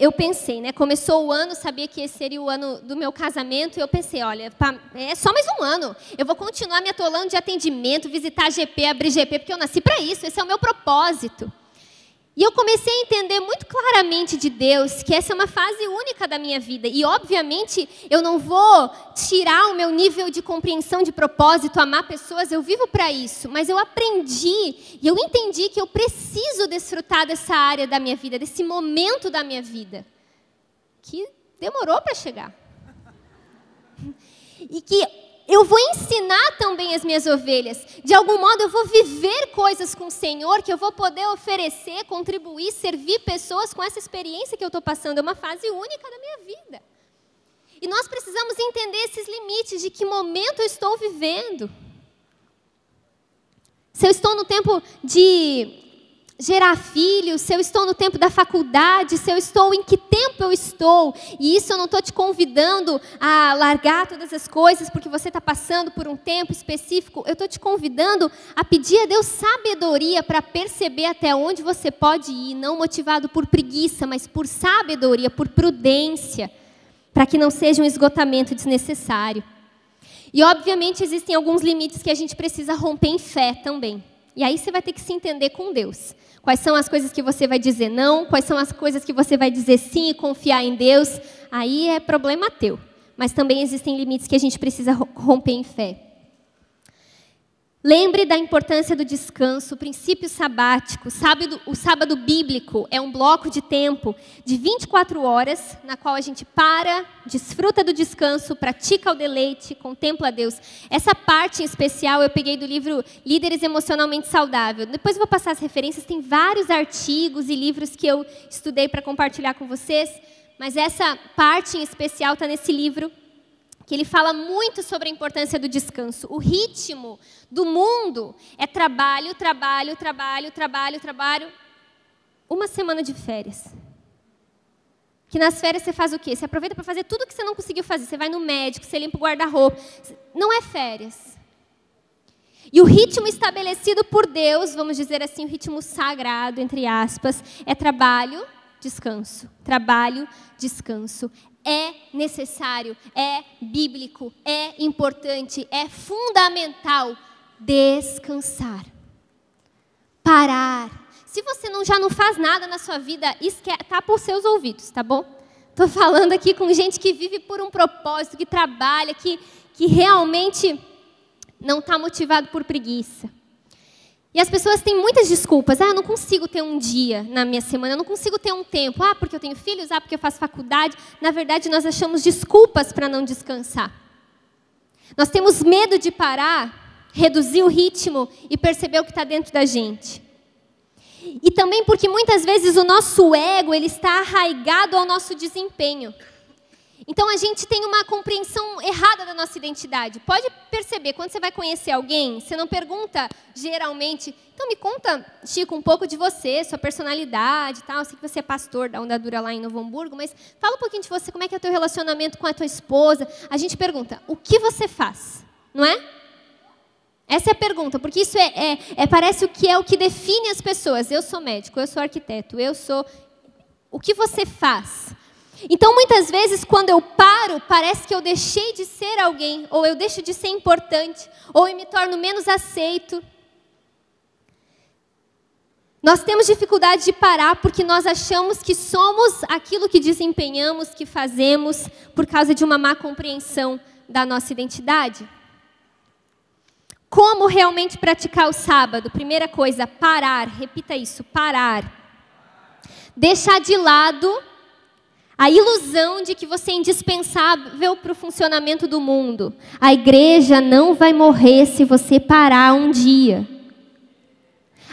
eu pensei, né? Começou o ano, sabia que esse seria o ano do meu casamento, e eu pensei, olha, é só mais um ano. Eu vou continuar me atolando de atendimento, visitar GP, abrir GP, porque eu nasci para isso, esse é o meu propósito. E eu comecei a entender muito claramente de Deus que essa é uma fase única da minha vida. E, obviamente, eu não vou tirar o meu nível de compreensão de propósito, amar pessoas, eu vivo para isso. Mas eu aprendi e eu entendi que eu preciso desfrutar dessa área da minha vida, desse momento da minha vida, que demorou para chegar. E que eu vou ensinar também as minhas ovelhas. De algum modo, eu vou viver coisas com o Senhor que eu vou poder oferecer, contribuir, servir pessoas com essa experiência que eu estou passando. É uma fase única da minha vida. E nós precisamos entender esses limites de que momento eu estou vivendo. Se eu estou no tempo de gerar filhos, se eu estou no tempo da faculdade, se eu estou em que tempo eu estou. E isso eu não estou te convidando a largar todas as coisas porque você está passando por um tempo específico. Eu estou te convidando a pedir a Deus sabedoria para perceber até onde você pode ir, não motivado por preguiça, mas por sabedoria, por prudência, para que não seja um esgotamento desnecessário. E, obviamente, existem alguns limites que a gente precisa romper em fé também. E aí você vai ter que se entender com Deus. Quais são as coisas que você vai dizer não, quais são as coisas que você vai dizer sim e confiar em Deus. Aí é problema teu. Mas também existem limites que a gente precisa romper em fé. Lembre da importância do descanso, o princípio sabático. O sábado bíblico é um bloco de tempo de 24 horas, na qual a gente para, desfruta do descanso, pratica o deleite, contempla a Deus. Essa parte em especial eu peguei do livro Líderes Emocionalmente Saudáveis. Depois eu vou passar as referências, tem vários artigos e livros que eu estudei para compartilhar com vocês, mas essa parte em especial está nesse livro, que ele fala muito sobre a importância do descanso. O ritmo do mundo é trabalho, trabalho, trabalho, trabalho, trabalho. Uma semana de férias. Que nas férias você faz o quê? Você aproveita para fazer tudo que você não conseguiu fazer. Você vai no médico, você limpa o guarda-roupa. Não é férias. E o ritmo estabelecido por Deus, vamos dizer assim, o ritmo sagrado, entre aspas, é trabalho, descanso. Trabalho, descanso. É necessário, é bíblico, é importante, é fundamental descansar. Parar. Se você já não faz nada na sua vida, tapa os seus ouvidos, tá bom? Estou falando aqui com gente que vive por um propósito, que trabalha, que realmente não está motivado por preguiça. E as pessoas têm muitas desculpas. Eu não consigo ter um dia na minha semana, eu não consigo ter um tempo. Porque eu tenho filhos, porque eu faço faculdade. Na verdade, nós achamos desculpas para não descansar. Nós temos medo de parar, reduzir o ritmo e perceber o que está dentro da gente. E também porque muitas vezes o nosso ego ele está arraigado ao nosso desempenho. Então, a gente tem uma compreensão errada da nossa identidade. Pode perceber, quando você vai conhecer alguém, você não pergunta, geralmente, então me conta, Chico, um pouco de você, sua personalidade e tal. Eu sei que você é pastor da Onda Dura lá em Novo Hamburgo, mas fala um pouquinho de você, como é que é o teu relacionamento com a tua esposa. A gente pergunta, o que você faz? Não é? Essa é a pergunta, porque isso parece o que define as pessoas. Eu sou médico, eu sou arquiteto, eu sou... O que você faz? Então, muitas vezes, quando eu paro, parece que eu deixei de ser alguém, ou eu deixo de ser importante, ou eu me torno menos aceito. Nós temos dificuldade de parar porque nós achamos que somos aquilo que desempenhamos, que fazemos, por causa de uma má compreensão da nossa identidade. Como realmente praticar o sábado? Primeira coisa, parar. Repita isso, parar. Deixar de lado a ilusão de que você é indispensável para o funcionamento do mundo. A igreja não vai morrer se você parar um dia.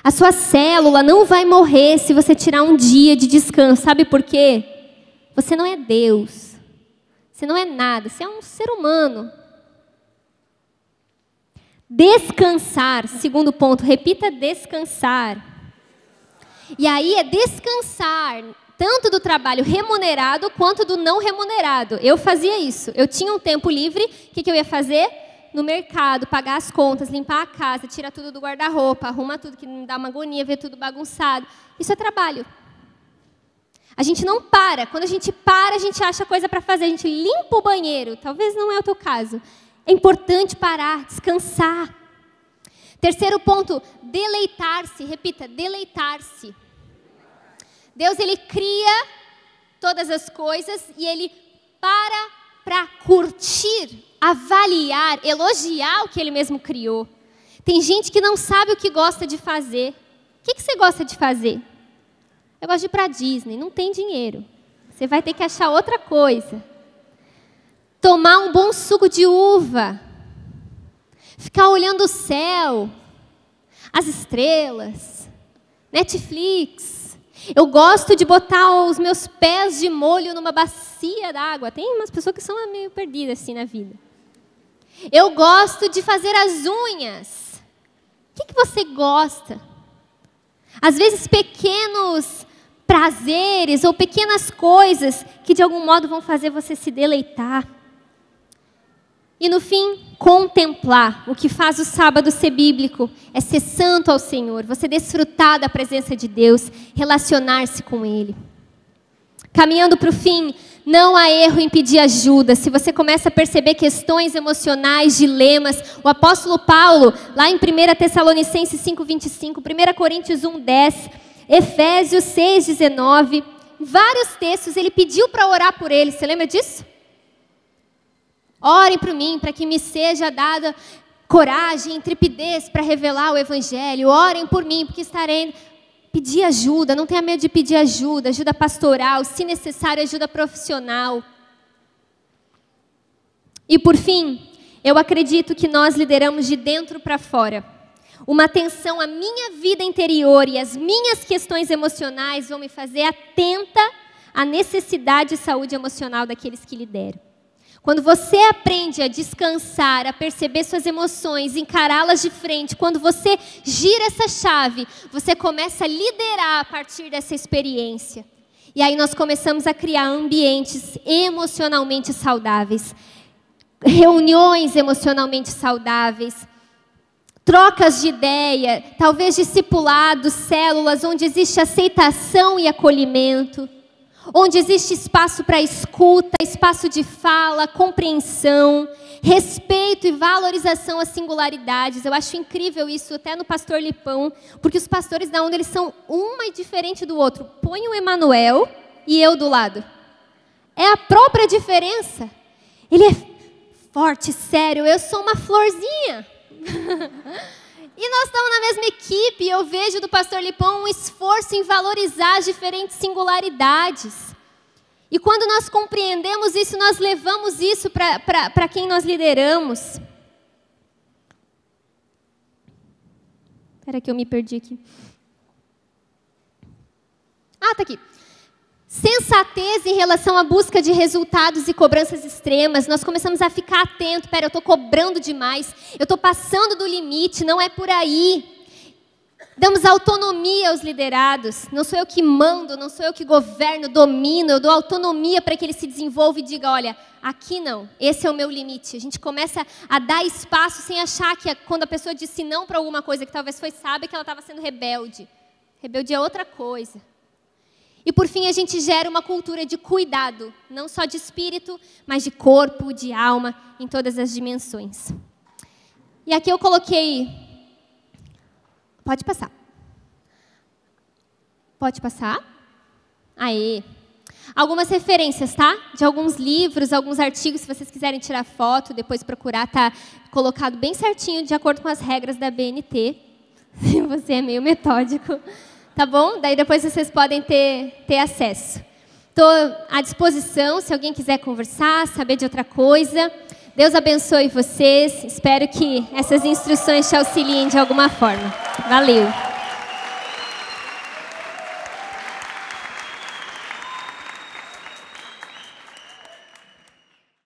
A sua célula não vai morrer se você tirar um dia de descanso. Sabe por quê? Você não é Deus. Você não é nada. Você é um ser humano. Descansar. Segundo ponto. Repita, descansar. E aí é descansar tanto do trabalho remunerado quanto do não remunerado. Eu fazia isso. Eu tinha um tempo livre. O que eu ia fazer? No mercado, pagar as contas, limpar a casa, tirar tudo do guarda-roupa, arrumar tudo, que me dá uma agonia, ver tudo bagunçado. Isso é trabalho. A gente não para. Quando a gente para, a gente acha coisa para fazer. A gente limpa o banheiro. Talvez não é o teu caso. É importante parar, descansar. Terceiro ponto, deleitar-se. Repita, deleitar-se. Deus, Ele cria todas as coisas e Ele para curtir, avaliar, elogiar o que Ele mesmo criou. Tem gente que não sabe o que gosta de fazer. O que você gosta de fazer? Eu gosto de ir para a Disney, não tem dinheiro. Você vai ter que achar outra coisa. Tomar um bom suco de uva. Ficar olhando o céu, as estrelas, Netflix. Eu gosto de botar os meus pés de molho numa bacia d'água. Tem umas pessoas que são meio perdidas assim na vida. Eu gosto de fazer as unhas. O que você gosta? Às vezes pequenos prazeres ou pequenas coisas que de algum modo vão fazer você se deleitar. E no fim, contemplar. O que faz o sábado ser bíblico é ser santo ao Senhor, você desfrutar da presença de Deus, relacionar-se com Ele. Caminhando para o fim, não há erro em pedir ajuda. Se você começa a perceber questões emocionais, dilemas, o apóstolo Paulo, lá em 1 Tessalonicenses 5:25, 1 Coríntios 1:10, Efésios 6:19, vários textos, ele pediu para orar por ele. Você lembra disso? Orem por mim, para que me seja dada coragem, intrepidez para revelar o Evangelho. Orem por mim, porque estarei... Pedir ajuda, não tenha medo de pedir ajuda, ajuda pastoral, se necessário, ajuda profissional. E por fim, eu acredito que nós lideramos de dentro para fora. Uma atenção à minha vida interior e às minhas questões emocionais vão me fazer atenta à necessidade de saúde emocional daqueles que lideram. Quando você aprende a descansar, a perceber suas emoções, encará-las de frente, quando você gira essa chave, você começa a liderar a partir dessa experiência. E aí nós começamos a criar ambientes emocionalmente saudáveis, reuniões emocionalmente saudáveis, trocas de ideia, talvez discipulados, células onde existe aceitação e acolhimento, onde existe espaço para escuta, espaço de fala, compreensão, respeito e valorização às singularidades. Eu acho incrível isso até no pastor Lipão, porque os pastores da onda, eles são uma e diferente do outro. Põe o Emanuel e eu do lado. É a própria diferença. Ele é forte, sério, eu sou uma florzinha. E nós estamos na mesma equipe, e eu vejo do pastor Lipão um esforço em valorizar as diferentes singularidades. E quando nós compreendemos isso, nós levamos isso para quem nós lideramos. Espera que eu me perdi aqui. Ah, está aqui. Sensatez em relação à busca de resultados e cobranças extremas. Nós começamos a ficar atento. Pera, eu estou cobrando demais. Eu estou passando do limite. Não é por aí. Damos autonomia aos liderados. Não sou eu que mando, não sou eu que governo, domino. Eu dou autonomia para que ele se desenvolva e diga, olha, aqui não. Esse é o meu limite. A gente começa a dar espaço sem achar que quando a pessoa disse não para alguma coisa que talvez foi sábia, que ela estava sendo rebelde. Rebelde é outra coisa. E por fim a gente gera uma cultura de cuidado, não só de espírito, mas de corpo, de alma, em todas as dimensões. E aqui eu coloquei... Pode passar. Pode passar? Aê! Algumas referências, tá? De alguns livros, alguns artigos, se vocês quiserem tirar foto, depois procurar, tá colocado bem certinho, de acordo com as regras da BNT. Se você é meio metódico... Tá bom? Daí depois vocês podem ter acesso. Estou à disposição, se alguém quiser conversar, saber de outra coisa. Deus abençoe vocês. Espero que essas instruções te auxiliem de alguma forma. Valeu!